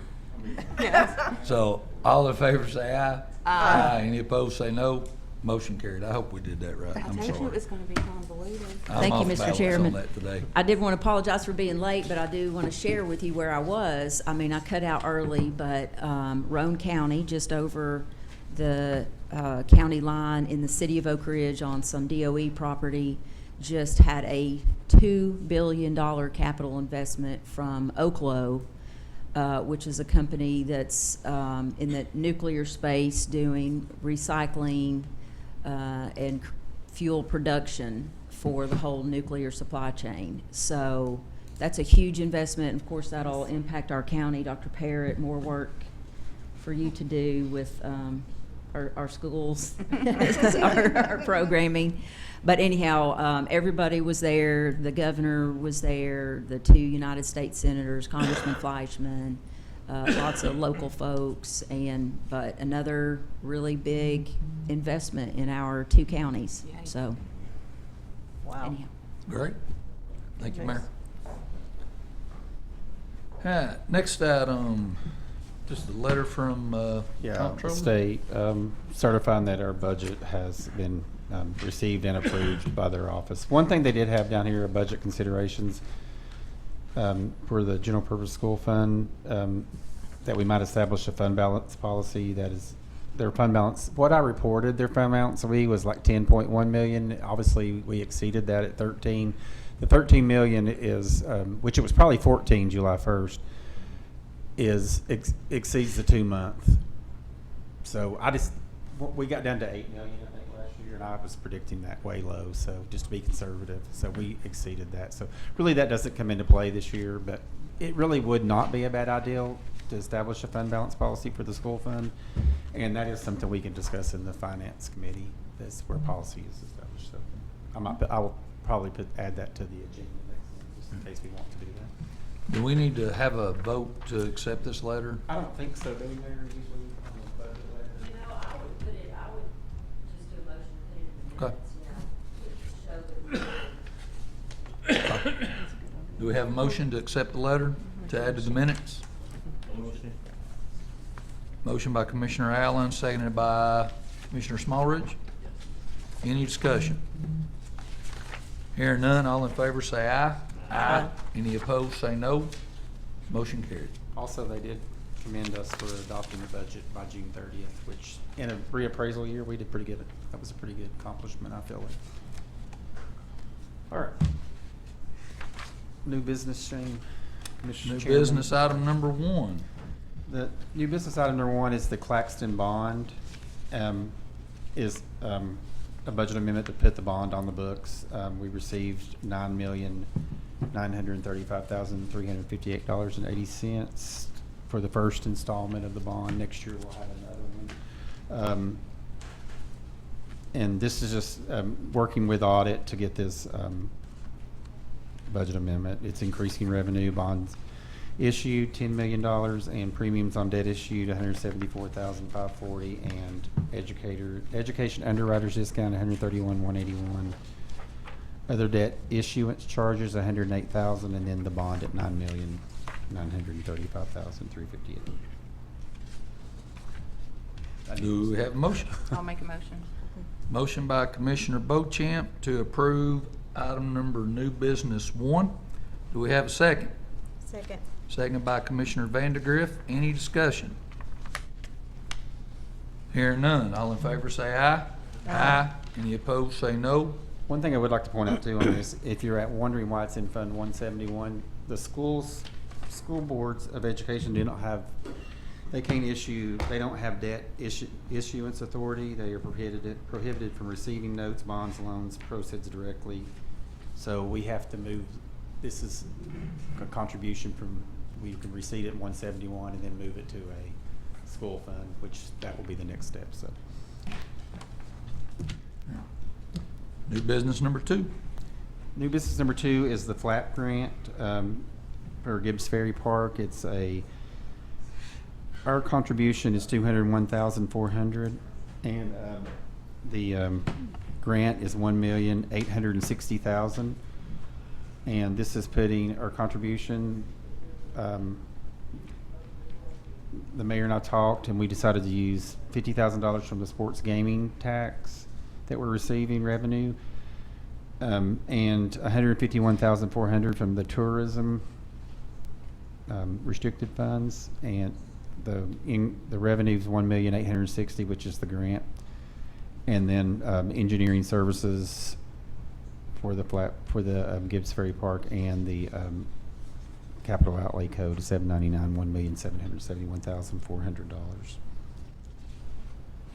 Yes. So all in favor say aye. Aye. Any opposed say no. Motion carried. I hope we did that right. I I'm told you sorry. it was gonna be convoluted. I'm Thank you, off Mr. balance Chairman. on that today. I did want to apologize for being late, but I do want to share with you where I was. I mean, I cut out early, but Roane County, just over the county line in the city of Oak Ridge on some DOE property, just had a $2 billion capital investment from Oklo, which is a company that's in the nuclear space doing recycling and fuel production for the whole nuclear supply chain. So that's a huge investment. And of course, that'll impact our county. Dr. Parrott, more work for you to do with our schools, our programming. But anyhow, everybody was there. The governor was there, the 2 United States senators, Congressman Fleischman, lots of local folks, but another really big investment in our 2 counties. Yay. So Wow. anyhow. Great. Thank you, Mayor. Next item, just a letter from Yeah, the Comptroller. state certifying that our budget has been received and approved by their office. One thing they did have down here are budget considerations for the general purpose school fund, that we might establish a fund balance policy that is their fund balance. What I reported, their fund balance was like 10.1 million. Obviously, we exceeded that at 13. The 13 million is, which it was probably 14 July 1st, exceeds the 2 month. So we got down to 8 million, I think, last year, and I was predicting that way low, so just to be conservative. So we exceeded that. So really that doesn't come into play this year, but it really would not be a bad idea to establish a fund balance policy for the school fund. And that is something we can discuss in the finance committee. That's where policy is established. So I will probably add that to the agenda next month, just in case we want to do that. Do we need to have a vote to accept this letter? I don't think so, do we, Mayor, usually on the budget letter? I would just do a motion to put it in Okay. Do we have a motion to accept the letter to add to the minutes? Motion. Motion by Commissioner Allen, seconded by Commissioner Smallridge. Any discussion? Hearing none, all in favor say aye. Aye. Any opposed, say no. Motion carried. Also, they did commend us for adopting the budget by June 30th, which in a reappraisal year, we did pretty good. That was a pretty good accomplishment, I feel like. All right. New business, Shane. Commissioner New Chairman. business item number 1. The new business item number 1 is the Claxton bond. Is a budget amendment to put the bond on the books. We received $9,935,358.80 for the first installment of the bond. Next year we'll have another one. And this is just working with audit to get this budget amendment. It's increasing revenue. Bonds issued $10 million and premiums on debt issued $174,540 and education underwriters discount $131,181. Other debt issuance charges $108,000 and then the bond at $9,935,358. Do we have a motion? I'll make a motion. Motion by Commissioner Beauchamp to approve item number new business 1. Do we have a second? Second. Seconded by Commissioner Vandergriff. Any discussion? Hearing none. All in favor say aye. Aye. Any opposed say no. One thing I would like to point out too on this, if you're wondering why it's in Fund 171, the school boards of education do not have, they don't have debt issuance authority. They are prohibited from receiving notes, bonds, loans, proceeds directly. So we have to move, this is a contribution from, we can receive it in 171 and then move it to a school fund, which that will be the next step, so. New business number 2. New business number 2 is the FLAP grant for Gibbs Ferry Park. Our contribution is $201,400, and the grant is $1,860,000. And this is putting our contribution. The mayor and I talked, and we decided to use $50,000 from the sports gaming tax that we're receiving revenue, and $151,400 from the tourism restricted funds, and the revenue is $1,860,000, which is the grant, and then engineering services for the Gibbs Ferry Park and the capital outlay code is $799, $1,771,400.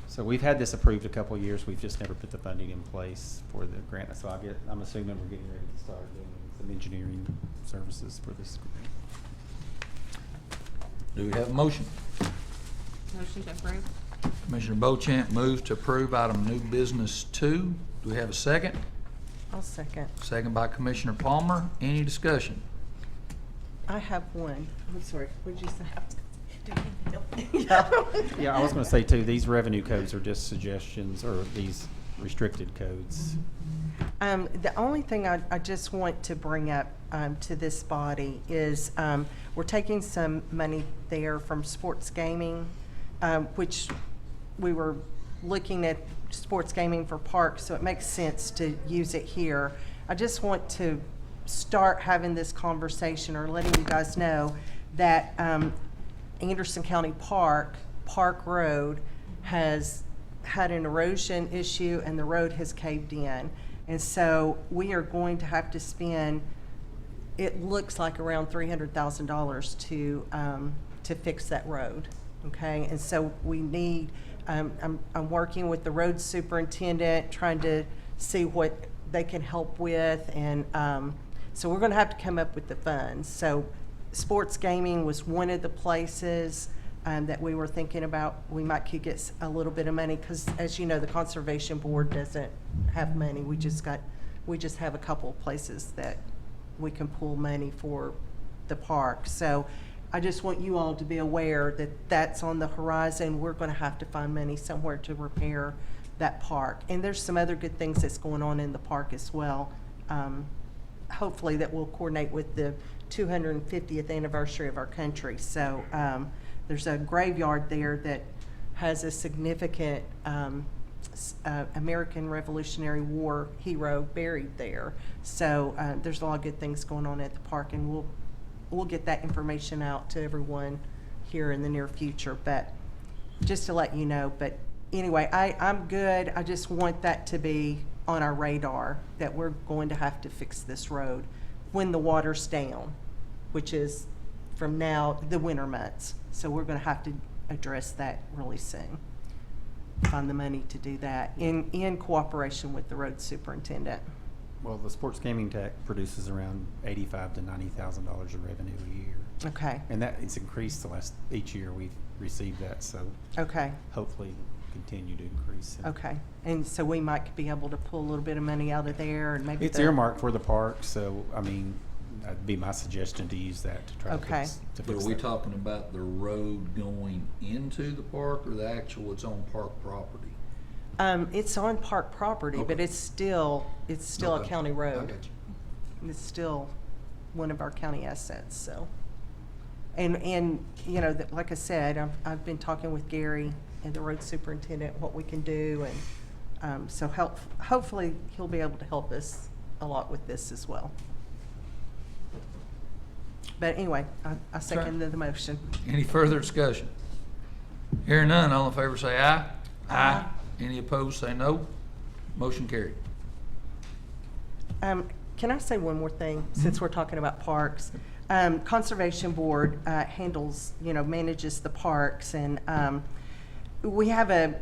So we've had this approved a couple of years. We've just never put the funding in place for the grant. So I'm assuming we're getting ready to start doing some engineering services for this grant. Do we have a motion? Motion to approve. Commissioner Beauchamp moves to approve item new business 2. Do we have a second? I'll second. Second by Commissioner Palmer. Any discussion? I have one. I'm sorry, what did you say? Yeah, I was going to say too, these revenue codes are just suggestions, or these restricted codes. The only thing I just want to bring up to this body is we're taking some money there from sports gaming, which we were looking at sports gaming for parks, so it makes sense to use it here. I just want to start having this conversation or letting you guys know that Anderson County Park Road has had an erosion issue and the road has caved in. And so we are going to have to spend, it looks like around $300,000 to fix that road, okay? And so we need, I'm working with the road superintendent, trying to see what they can help with, and so we're gonna have to come up with the funds. So sports gaming was one of the places that we were thinking about. We could get a little bit of money, because as you know, the Conservation Board doesn't have money. We just have a couple of places that we can pull money for the park. So I just want you all to be aware that that's on the horizon. We're gonna have to find money somewhere to repair that park. And there's some other good things that's going on in the park as well. hopefully that will coordinate with the 250th anniversary of our country. So there's a graveyard there that has a significant American Revolutionary War hero buried there. So there's a lot of good things going on at the park, and we'll get that information out to everyone here in the near future. But just to let you know, but anyway, I'm good. I just want that to be on our radar, that we're going to have to fix this road when the water's down, which is from now, the winter months. So we're going to have to address that really soon. Find the money to do that in cooperation with the road superintendent. Well, the sports gaming tax produces around $85,000 to $90,000 of revenue a year. Okay. And that it's increased each year we've received that, so Okay. hopefully continue to increase. Okay. And so we might be able to pull a little bit of money out of there, and maybe It's earmarked for the park, so I mean, that'd be my suggestion to use that to try Okay. to But fix are we that. talking about the road going into the park or the actual, it's on park property? It's on park property, but Okay. it's still a Okay. county I road. got you. It's still one of our county assets, so. And you know, like I said, I've been talking with Gary and the road superintendent, what we can do, and so hopefully he'll be able to help us a lot with this as well. But anyway, I second the motion. Any further discussion? Hearing none, all in favor say aye. Aye. Any opposed, say no. Motion carried. Can I say one more thing, since we're talking about parks? Conservation Board handles, manages the parks, and we had,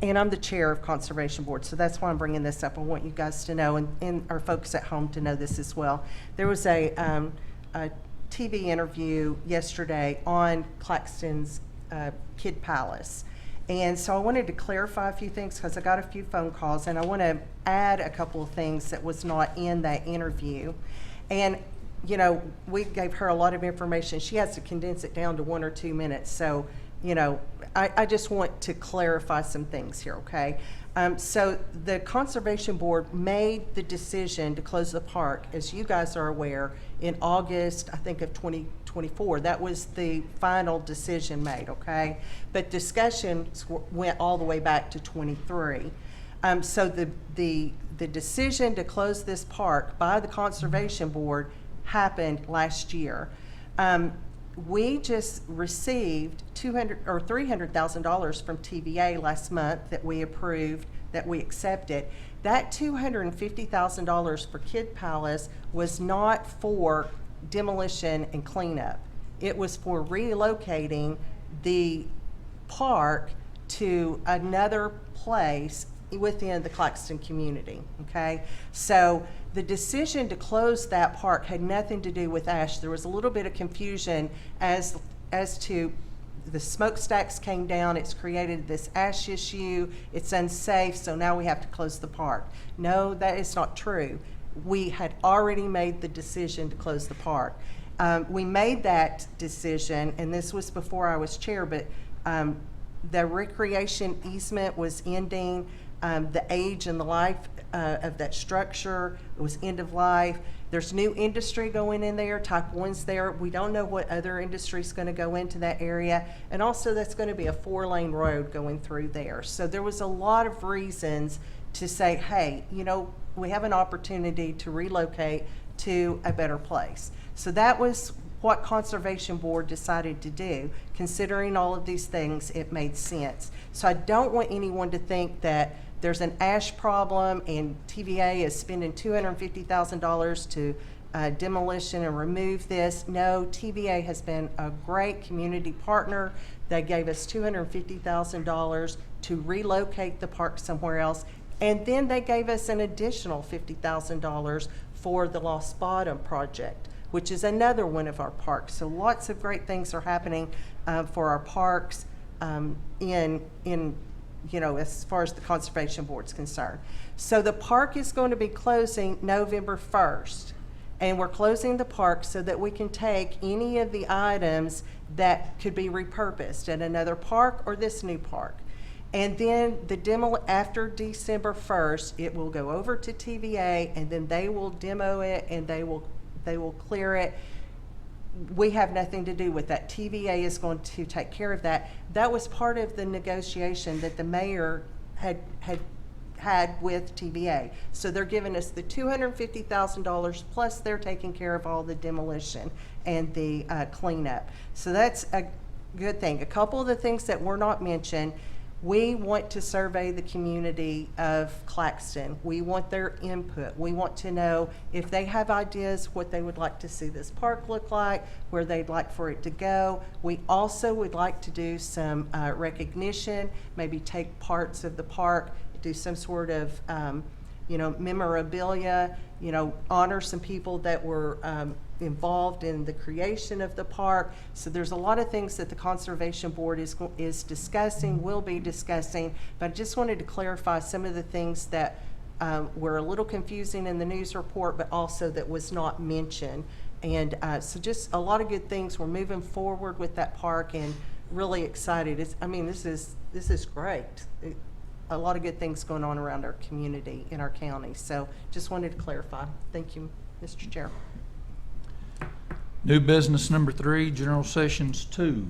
and I'm the chair of Conservation Board, so that's why I'm bringing this up. I want you guys to know, and our folks at home to know this as well. There was a TV interview yesterday on Claxton's Kid Palace. And so I wanted to clarify a few things because I got a few phone calls, and I want to add a couple of things that was not in that interview. And, we gave her a lot of information. She has to condense it down to 1 or 2 minutes. So, I just want to clarify some things here, okay? So the Conservation Board made the decision to close the park, as you guys are aware, in August, I think, of 2024. That was the final decision made, okay? But discussions went all the way back to 23. So the decision to close this park by the Conservation Board happened last year. We just received $300,000 from TVA last month that we approved, that we accepted. That $250,000 for Kid Palace was not for demolition and cleanup. It was for relocating the park to another place within the Claxton community, okay? So the decision to close that park had nothing to do with ash. There was a little bit of confusion as to the smokestacks came down, it's created this ash issue, it's unsafe, so now we have to close the park. No, that is not true. We had already made the decision to close the park. We made that decision, and this was before I was chair, but the recreation easement was ending. The age and the life of that structure, it was end of life. There's new industry going in there, type 1's there. We don't know what other industry is going to go into that area. And also that's going to be a 4-lane road going through there. So there was a lot of reasons to say, hey, we have an opportunity to relocate to a better place. So that was what Conservation Board decided to do. Considering all of these things, it made sense. So I don't want anyone to think that there's an ash problem and TVA is spending $250,000 to demolition and remove this. No, TVA has been a great community partner. They gave us $250,000 to relocate the park somewhere else. And then they gave us an additional $50,000 for the Lost Bottom project, which is another one of our parks. So lots of great things are happening for our parks as far as the Conservation Board's concerned. So the park is going to be closing November 1st. And we're closing the park so that we can take any of the items that could be repurposed at another park or this new park. And then the demo, after December 1st, it will go over to TVA, and then they will demo it, and they will clear it. We have nothing to do with that. TVA is going to take care of that. That was part of the negotiation that the mayor had with TVA. So they're giving us the $250,000 plus they're taking care of all the demolition and the cleanup. So that's a good thing. A couple of the things that were not mentioned, we want to survey the community of Claxton. We want their input. We want to know if they have ideas, what they would like to see this park look like, where they'd like for it to go. We also would like to do some recognition, maybe take parts of the park, do some sort of, memorabilia, honor some people that were involved in the creation of the park. So there's a lot of things that the Conservation Board is discussing, will be discussing, but I just wanted to clarify some of the things that were a little confusing in the news report, but also that was not mentioned. And so just a lot of good things. We're moving forward with that park and really excited. This is great. A lot of good things going on around our community in our county. So just wanted to clarify. Thank you, Mr. Chair. New business number 3, general sessions 2.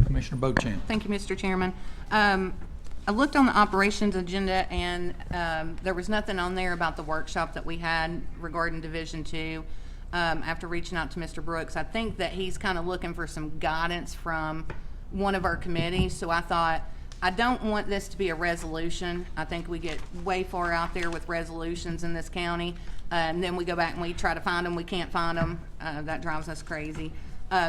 Commissioner Beauchamp. Thank you, Mr. Chairman. I looked on the operations agenda, and there was nothing on there about the workshop that we had regarding Division 2. After reaching out to Mr. Brooks, I think that he's kind of looking for some guidance from one of our committees. So I thought, I don't want this to be a resolution. I think we get way far out there with resolutions in this county. And then we go back and we try to find them, we can't find them. That drives us crazy.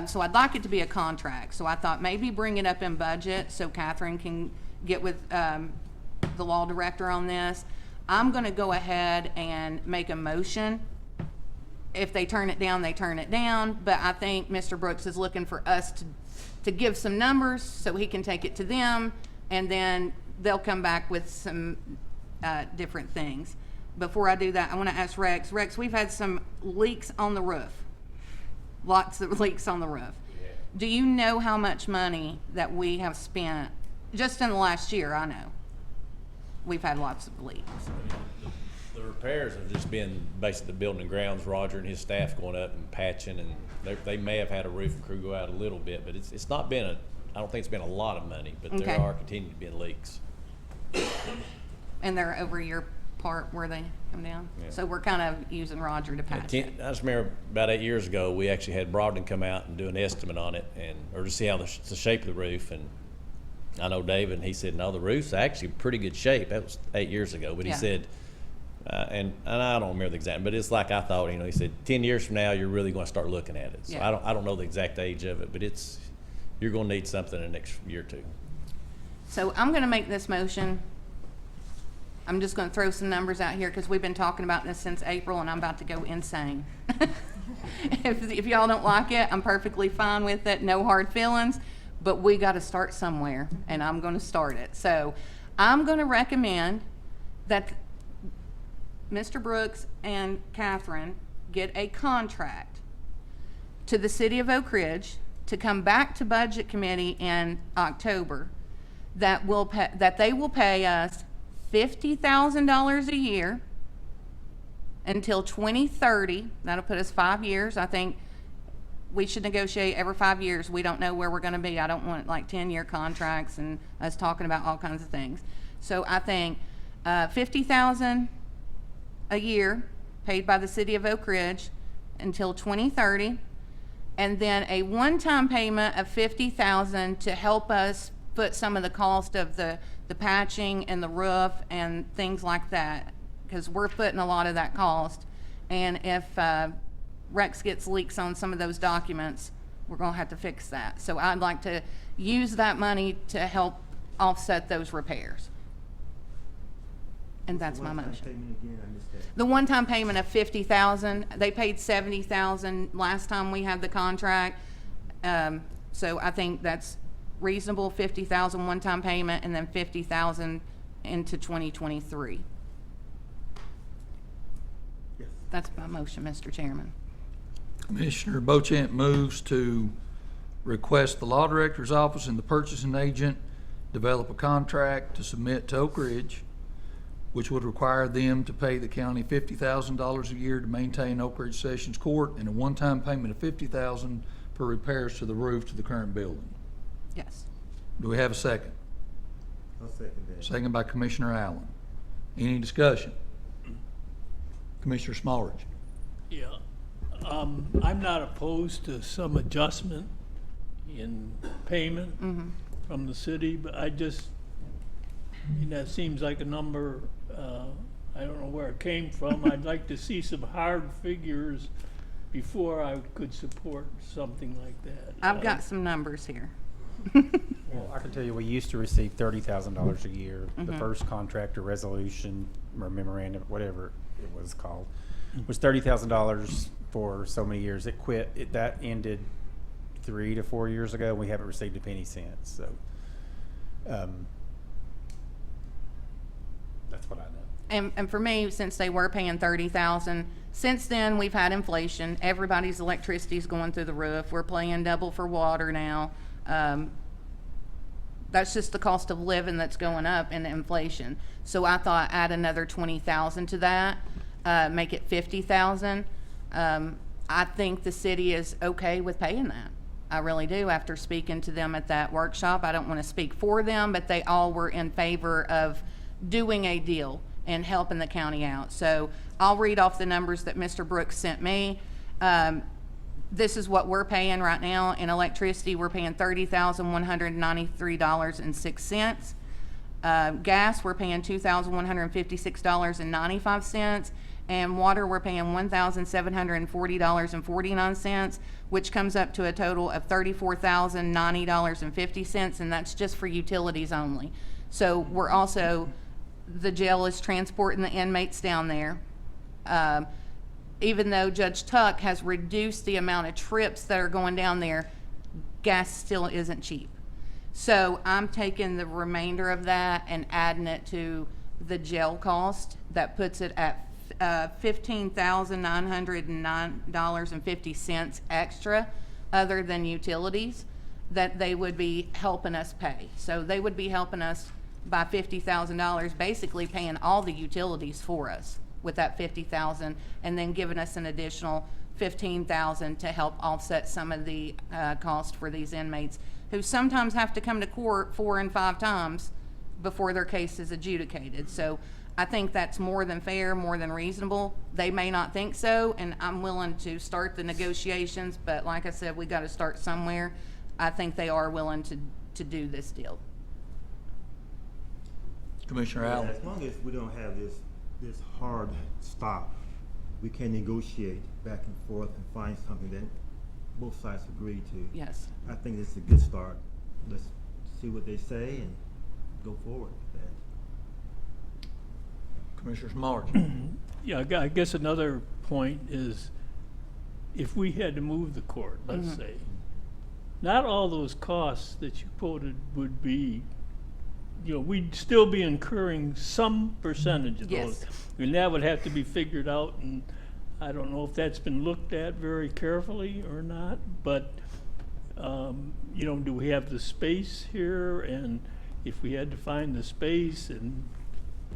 So I'd like it to be a contract. So I thought maybe bring it up in budget so Catherine can get with the law director on this. I'm gonna go ahead and make a motion. If they turn it down, they turn it down. But I think Mr. Brooks is looking for us to give some numbers so he can take it to them, and then they'll come back with some different things. Before I do that, I want to ask Rex. Rex, we've had some leaks on the roof. Lots of leaks on the roof. Yeah. Do you know how much money that we have spent just in the last year? I know we've had lots of leaks. The repairs have just been basically the building and grounds, Roger and his staff going up and patching, and they may have had a roofing crew go out a little bit, but it's not been I don't think it's been a lot of money, but Okay. there are continuing to be leaks. And they're over your part where they come down. Yeah. So we're kind of using Roger to patch it. I just remember about 8 years ago, we actually had Brogdon come out and do an estimate on it, or to see how the shape of the roof. And I know David, and he said, no, the roof's actually in pretty good shape. That was 8 years ago, but he Yeah. said, and I don't remember the exact, but it's like I thought. He said 10 years from now, you're really going to start looking at it. So Yeah. I don't know the exact age of it, but you're going to need something in the next year or two. So I'm going to make this motion. I'm just going to throw some numbers out here because we've been talking about this since April, and I'm about to go insane. If y'all don't like it, I'm perfectly fine with it. No hard feelings. But we got to start somewhere, and I'm going to start it. So I'm going to recommend that Mr. Brooks and Catherine get a contract to the city of Oak Ridge to come back to Budget Committee in October that they will pay us $50,000 a year until 2030. That'll put us 5 years. I think we should negotiate every 5 years. We don't know where we're going to be. I don't want like 10-year contracts and us talking about all kinds of things. So I think $50,000 a year paid by the city of Oak Ridge until 2030, and then a one-time payment of $50,000 to help us put some of the cost of the patching and the roof and things like that, because we're putting a lot of that cost. And if Rex gets leaks on some of those documents, we're going to have to fix that. So I'd like to use that money to help offset those repairs. And that's my motion. Payment again, I missed that. The one-time payment of $50,000, they paid $70,000 last time we had the contract. So I think that's reasonable, $50,000 one-time payment, and then $50,000 into 2023. Yes. That's my motion, Mr. Chairman. Commissioner Beauchamp moves to request the law director's office and the purchasing agent develop a contract to submit to Oak Ridge, which would require them to pay the county $50,000 a year to maintain Oak Ridge Sessions Court and a one-time payment of $50,000 for repairs to the roof to the current building. Yes. Do we have a second? I'll second that. Second by Commissioner Allen. Any discussion? Commissioner Smallridge? Yeah, I'm not opposed to some adjustment in payment from the city, but I just, that seems like a number, I don't know where it came from. I'd like to see some hard figures before I could support something like that. I've got some numbers here. Well, I can tell you, we used to receive $30,000 a year. The first contract or resolution or memorandum, whatever it was called, was $30,000 for so many years. It quit, that ended 3 to 4 years ago, and we haven't received a penny since, so. That's what I know. And for me, since they were paying $30,000, since then, we've had inflation. Everybody's electricity's going through the roof. We're paying double for water now. That's just the cost of living that's going up in inflation. So I thought add another $20,000 to that, make it $50,000. I think the city is okay with paying that. I really do. After speaking to them at that workshop, I don't want to speak for them, but they all were in favor of doing a deal and helping the county out. So I'll read off the numbers that Mr. Brooks sent me. This is what we're paying right now in electricity. We're paying $30,193.06. Gas, we're paying $2,156.95. And water, we're paying $1,740.49, which comes up to a total of $34,090.50, and that's just for utilities only. So we're also, the jail is transporting the inmates down there. Even though Judge Tuck has reduced the amount of trips that are going down there, gas still isn't cheap. So I'm taking the remainder of that and adding it to the jail cost. That puts it at $15,909.50 extra, other than utilities, that they would be helping us pay. So they would be helping us by $50,000, basically paying all the utilities for us with that $50,000, and then giving us an additional $15,000 to help offset some of the cost for these inmates who sometimes have to come to court 4 and 5 times before their case is adjudicated. So I think that's more than fair, more than reasonable. They may not think so, and I'm willing to start the negotiations, but like I said, we got to start somewhere. I think they are willing to do this deal. Commissioner Allen? As long as we don't have this hard stop, we can negotiate back and forth and find something that both sides agree to. Yes. I think it's a good start. Let's see what they say and go forward with that. Commissioner Smallridge? Yeah, I guess another point is, if we had to move the court, let's say, not all those costs that you quoted would be, we'd still be incurring some percentage of those. Yes. And that would have to be figured out, and I don't know if that's been looked at very carefully or not, but, do we have the space here? And if we had to find the space and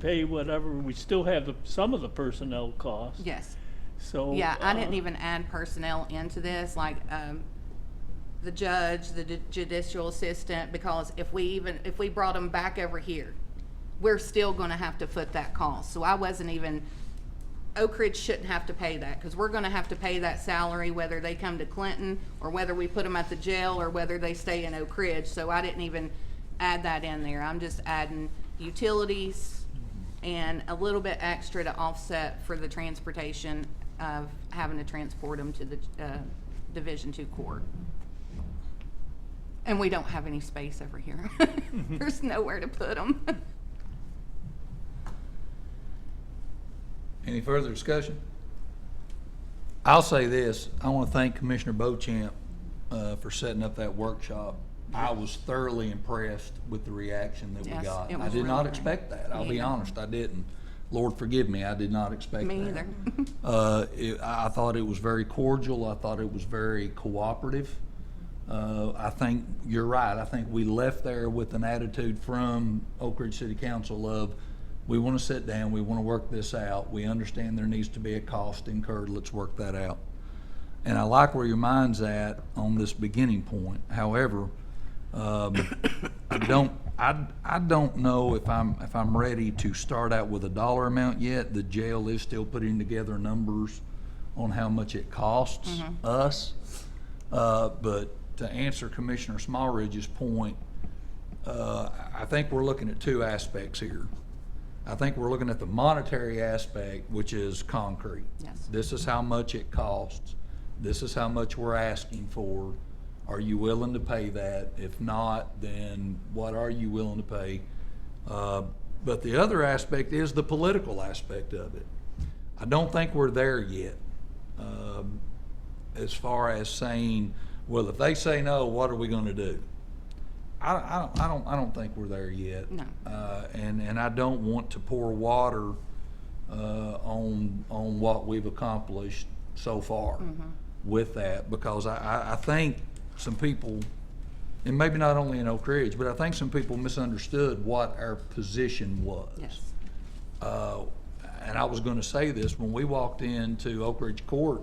pay whatever, we still have some of the personnel costs. Yes. So. Yeah, I didn't even add personnel into this, like, the judge, the judicial assistant, because if we brought them back over here, we're still gonna have to foot that cost. So I wasn't even, Oak Ridge shouldn't have to pay that, because we're gonna have to pay that salary whether they come to Clinton, or whether we put them at the jail, or whether they stay in Oak Ridge. So I didn't even add that in there. I'm just adding utilities and a little bit extra to offset for the transportation of having to transport them to the Division II court. And we don't have any space over here. There's nowhere to put them. Any further discussion? I'll say this, I want to thank Commissioner Beauchamp for setting up that workshop. I was thoroughly impressed with the reaction that we Yes, got. it I was did really not great. expect that. I'll Me be either. honest, I didn't. Lord forgive me, I did not expect that. Me either. I thought it was very cordial. I thought it was very cooperative. I think you're right. I think we left there with an attitude from Oak Ridge City Council of, we want to sit down, we want to work this out, we understand there needs to be a cost incurred, let's work that out. And I like where your mind's at on this beginning point. However, I don't know if I'm ready to start out with a dollar amount yet. The jail is still putting together numbers on how much it costs us. But to answer Commissioner Smallridge's point, I think we're looking at two aspects here. I think we're looking at the monetary aspect, which is concrete. Yes. This is how much it costs. This is how much we're asking for. Are you willing to pay that? If not, then what are you willing to pay? But the other aspect is the political aspect of it. I don't think we're there yet. As far as saying, well, if they say no, what are we going to do? I don't think we're there yet. No. And I don't want to pour water on what we've accomplished so far with that, because I think some people, and maybe not only in Oak Ridge, but I think some people misunderstood what our position was. Yes. And I was going to say this, when we walked into Oak Ridge Court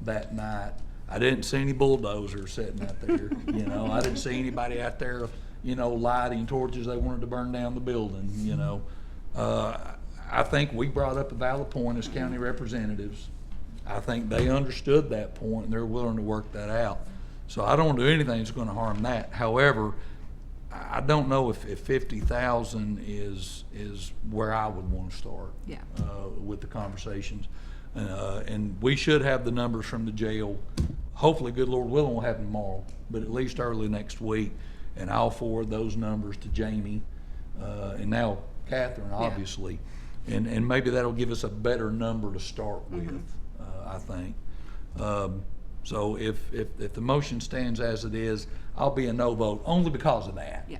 that night, I didn't see any bulldozers sitting out there. You know, I didn't see anybody out there, you know, lighting torches. They wanted to burn down the building, you know. I think we brought up a valid point as county representatives. I think they understood that point and they're willing to work that out. So I don't want to do anything that's going to harm that. However, I don't know if 50,000 is where I would want to start. Yeah. With the conversations. And we should have the numbers from the jail. Hopefully, good Lord willing, we'll have them tomorrow, but at least early next week. And I'll forward those numbers to Jamie, and now Catherine, obviously. And maybe that'll give us a better number to start with, I think. So if the motion stands as it is, I'll be a no vote, only because of that. Yeah.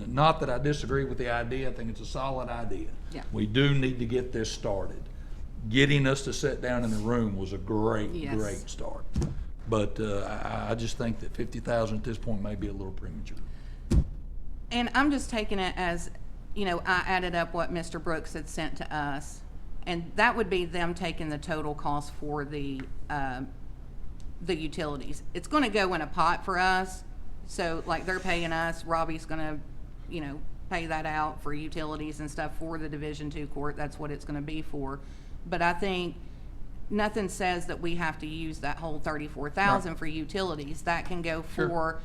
Not that I disagree with the idea. I think it's a solid idea. Yeah. We do need to get this started. Getting us to sit down in the room was a great start. But I just think that 50,000 at this point may be a little premature. And I'm just taking it as, you know, I added up what Mr. Brooks had sent to us, and that would be them taking the total cost for the utilities. It's going to go in a pot for us, so like they're paying us, Robbie's going to, you know, pay that out for utilities and stuff for the Division II court. That's what it's going to be for. But I think nothing says that we have to use that whole 34,000 for utilities. That can go for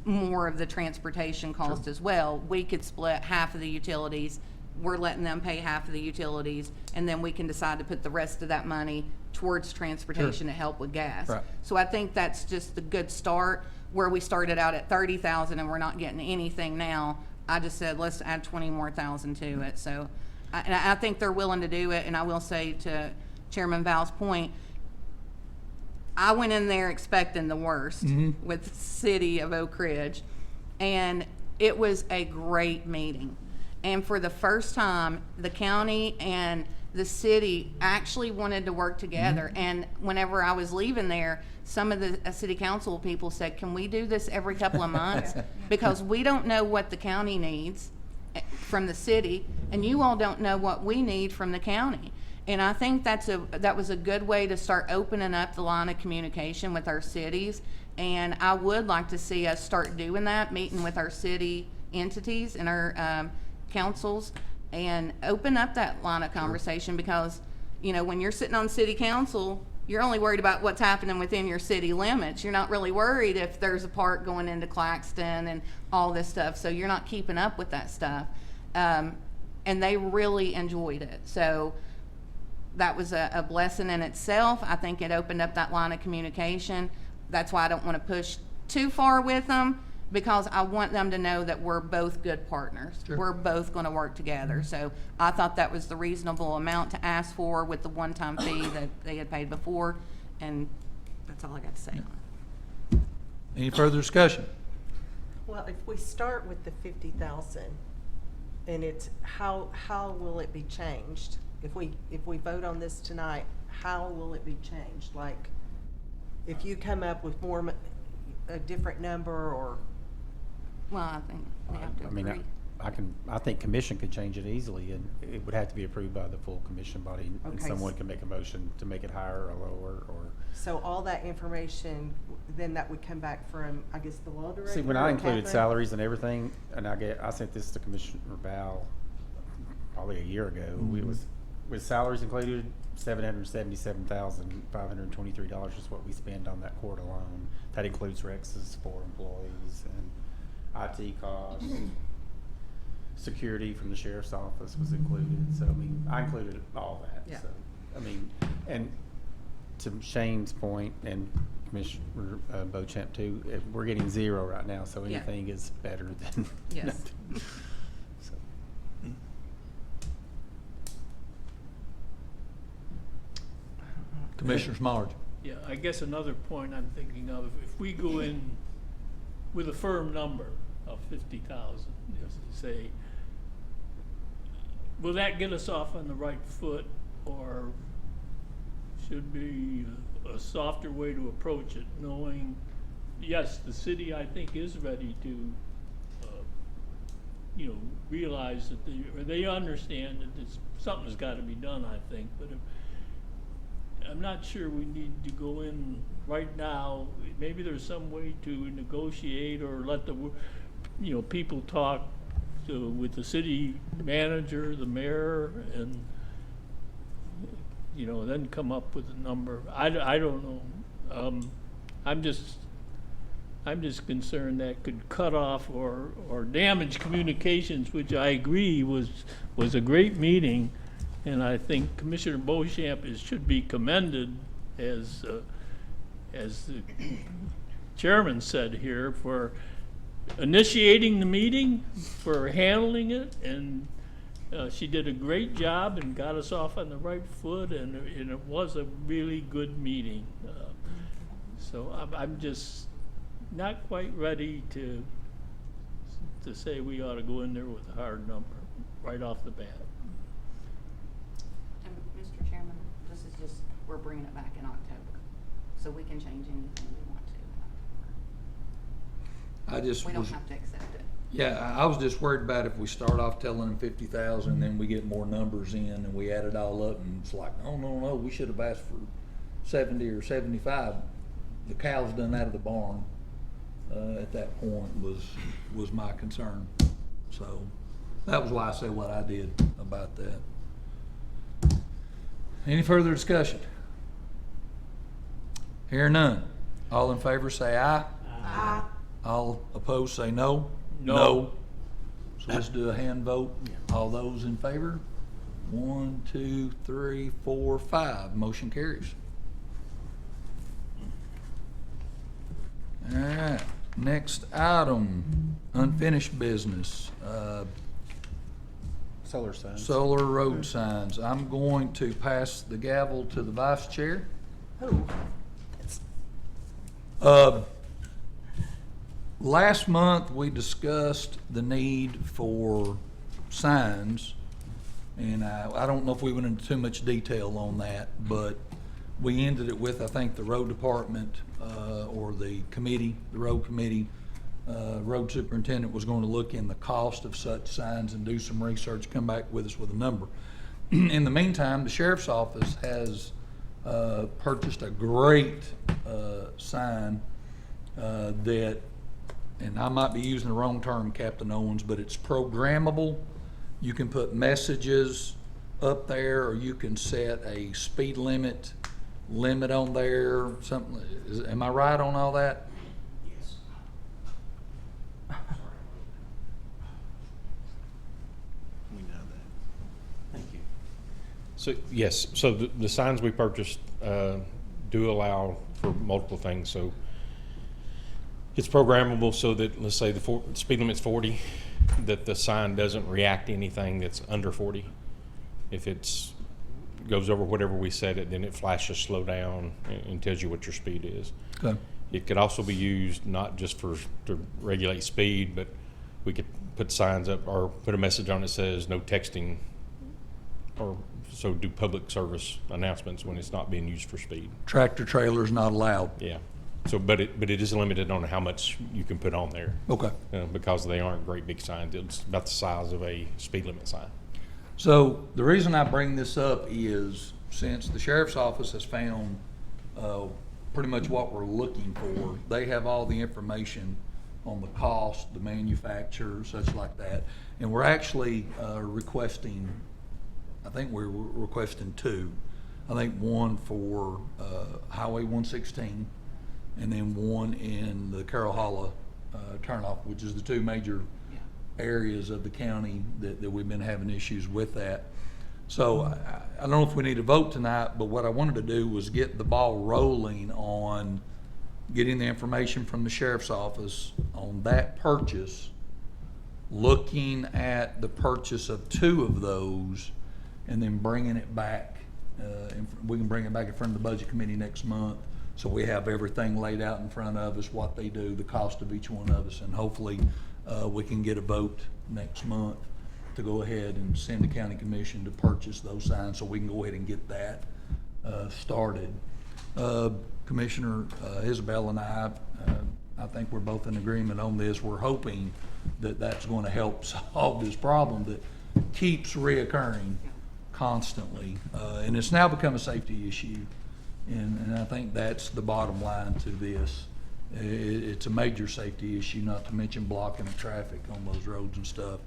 more of the transportation cost as well. We could split half of the utilities. We're letting them pay half of the utilities, and then we can decide to put the rest of that money towards transportation to help with gas. Right. So I think that's just a good start. Where we started out at 30,000 and we're not getting anything now, I just said let's add 20 more thousand to it. So I think they're willing to do it. And I will say, to Chairman Val's point, I went in there expecting the worst with the city of Oak Ridge, and it was a great meeting. And for the first time, the county and the city actually wanted to work together. And whenever I was leaving there, some of the city council people said, can we do this every couple of months? Because we don't know what the county needs from the city, and you all don't know what we need from the county. And I think that was a good way to start opening up the line of communication with our cities. And I would like to see us start doing that, meeting with our city entities and our councils, and open up that line of conversation. Because, you know, when you're sitting on city council, you're only worried about what's happening within your city limits. You're not really worried if there's a park going into Claxton and all this stuff. So you're not keeping up with that stuff. And they really enjoyed it. So that was a blessing in itself. I think it opened up that line of communication. That's why I don't want to push too far with them, because I want them to know that we're both good partners. Sure. We're both going to work together. So I thought that was the reasonable amount to ask for with the one-time fee that they had paid before, and that's all I got to say on it. Any further discussion? Well, if we start with the 50,000, and it's how will it be changed? If we vote on this tonight, how will it be changed? Like, if you come up with more, a different number, or? Well, I think we have to I mean, agree. I think commission could change it easily, and it would have to be approved by the full commission body. And Okay. someone can make a motion to make it higher or lower, or. So all that information, then that would come back from, I guess, the law director? See, when I or included Catherine? salaries and everything, and I sent this to Commissioner Val probably a year ago, with salaries included, $777,523 is what we spend on that court alone. That includes Rex's for employees and IT costs. Security from the sheriff's office was included, so I mean, I included all that, Yeah. so, I mean, and to Shane's point, and Commissioner Beauchamp too, we're getting 0 right now, so Yeah. anything is better than Yes. nothing. So, Commissioner Smallridge. Yeah, I guess another point I'm thinking of, if we go in with a firm number of 50,000, just to say, will that get us off on the right foot, or should be a softer way to approach it, knowing, yes, the city, I think, is ready to, realize that they understand that something's gotta be done, I think, but I'm not sure we need to go in right now. Maybe there's some way to negotiate or let the, people talk with the city manager, the mayor, and, then come up with a number. I don't know. I'm just concerned that could cut off or damage communications, which I agree was a great meeting. And I think Commissioner Beauchamp should be commended, as the chairman said here, for initiating the meeting, for handling it, and she did a great job and got us off on the right foot, and it was a really good meeting. So I'm just not quite ready to say we ought to go in there with a hard number right off the bat. And Mr. Chairman, this is just, we're bringing it back in October, so we can change anything we want to. I just We don't was, have to accept it. yeah, I was just worried about if we start off telling them 50,000, then we get more numbers in and we add it all up, and it's like, oh, no, we should have asked for 70 or 75. The cow's done out of the barn, at that point was my concern. So that was why I said what I did about that. Any further discussion? Hear none. All in favor say aye. Aye. All opposed say no. No. So let's do a hand vote. All those in favor? 1, 2, 3, 4, 5. Motion carries. All right, next item, unfinished business. Solar signs. Solar road signs. I'm going to pass the gavel to the vice chair. Last month, we discussed the need for signs, and I don't know if we went into too much detail on that, but we ended it with, I think, the road department, or the committee, the road committee, road superintendent was going to look in the cost of such signs and do some research, come back with us with a number. In the meantime, the sheriff's office has purchased a great sign that, and I might be using the wrong term, Captain Owens, but it's programmable. You can put messages up there, or you can set a speed limit on there, something. Am I right on all that? Yes. We know that. Thank you. So, yes, so the signs we purchased do allow for multiple things. So it's programmable so that, let's say the speed limit's 40, that the sign doesn't react to anything that's under 40. If it's goes over whatever we set it, then it flashes slow down and tells you what your speed is. Okay. It could also be used not just to regulate speed, but we could put signs up or put a message on that says no texting, or so do public service announcements when it's not being used for speed. Tractor trailers not allowed. Yeah. So, but it is limited on how much you can put on there. Okay. Because they aren't great big signs. It's about the size of a speed limit sign. So the reason I bring this up is since the sheriff's office has found pretty much what we're looking for, they have all the information on the cost, the manufacturer, such like that. And we're actually requesting, I think we're requesting two. I think one for Highway 116 and then one in the Carroll Hollow turnoff, which is the two major areas of the county that we've been having issues with that. So I don't know if we need to vote tonight, but what I wanted to do was get the ball rolling on getting the information from the sheriff's office on that purchase, looking at the purchase of two of those, and then bringing it back. We can bring it back in front of the budget committee next month, so we have everything laid out in front of us, what they do, the cost of each one of us, and hopefully we can get a vote next month to go ahead and send the county commission to purchase those signs, so we can go ahead and get that started. Commissioner Isabel and I think we're both in agreement on this. We're hoping that that's going to help solve this problem that keeps reoccurring constantly, and it's now become a safety issue, and I think that's the bottom line to this. It's a major safety issue, not to mention blocking the traffic on those roads and stuff.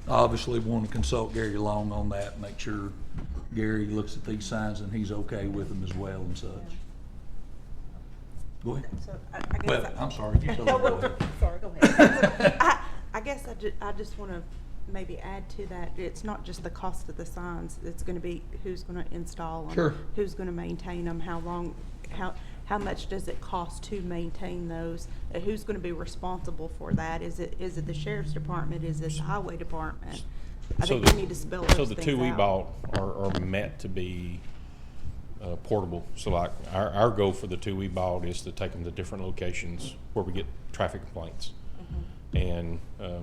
Obviously, want to consult Gary Long on that, make sure Gary looks at these signs and he's okay with them as well and such. Go ahead. So I guess Well, I'm sorry. You tell me. Go ahead. Sorry, go ahead. I guess I just want to maybe add to that. It's not just the cost of the signs. It's going to be who's going to install them, Sure. who's going to maintain them, how long, how much does it cost to maintain those? Who's going to be responsible for that? Is it the sheriff's department? Is it the highway department? I think we need to spell those So the things two we out. bought are meant to be portable. So like our goal for the two we bought is to take them to different locations where we get traffic complaints. And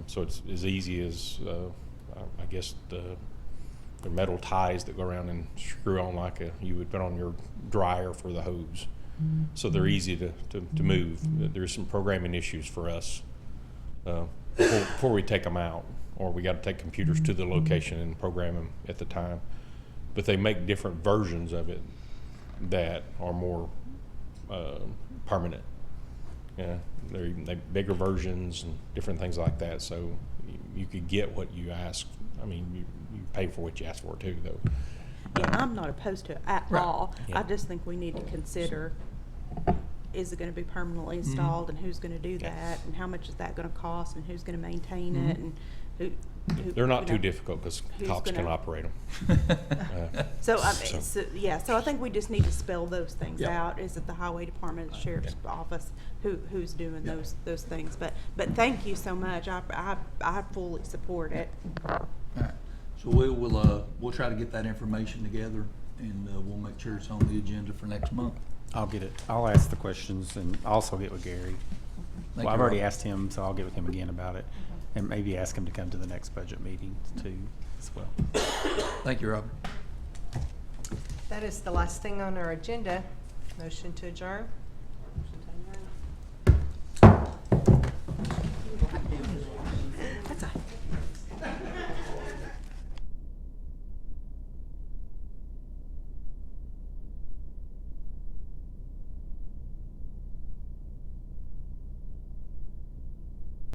so it's as easy as I guess the metal ties that go around and screw on like you would put on your dryer for the hose. So they're easy to move. There's some programming issues for us before we take them out, or we got to take computers to the location and program them at the time. But they make different versions of it that are more permanent. Yeah, they bigger versions and different things like that. So you could get what you ask. I mean, you pay for what you ask for too, though. Yeah, I'm not opposed to it at all. Yeah. I just think we need to consider, is it going to be permanently installed, and who's going to do that, and how much is that going to cost, and who's going to maintain it, and who They're not you too know, difficult because who's cops can gonna- operate them. So, so I think we just need to spell those things Yeah. out. Is it the highway department, the sheriff's office, who's doing those things? But thank you so much. I fully support it. All right. So we'll try to get that information together, and we'll make sure it's on the agenda for next month. I'll get it. I'll ask the questions and also get with Gary. Thank Well, I've you, already Rob. asked him, so I'll get with him again about it. And maybe ask him to come to the next budget meeting too, as well. Thank you, Rob. That is the last thing on our agenda. Motion to adjourn.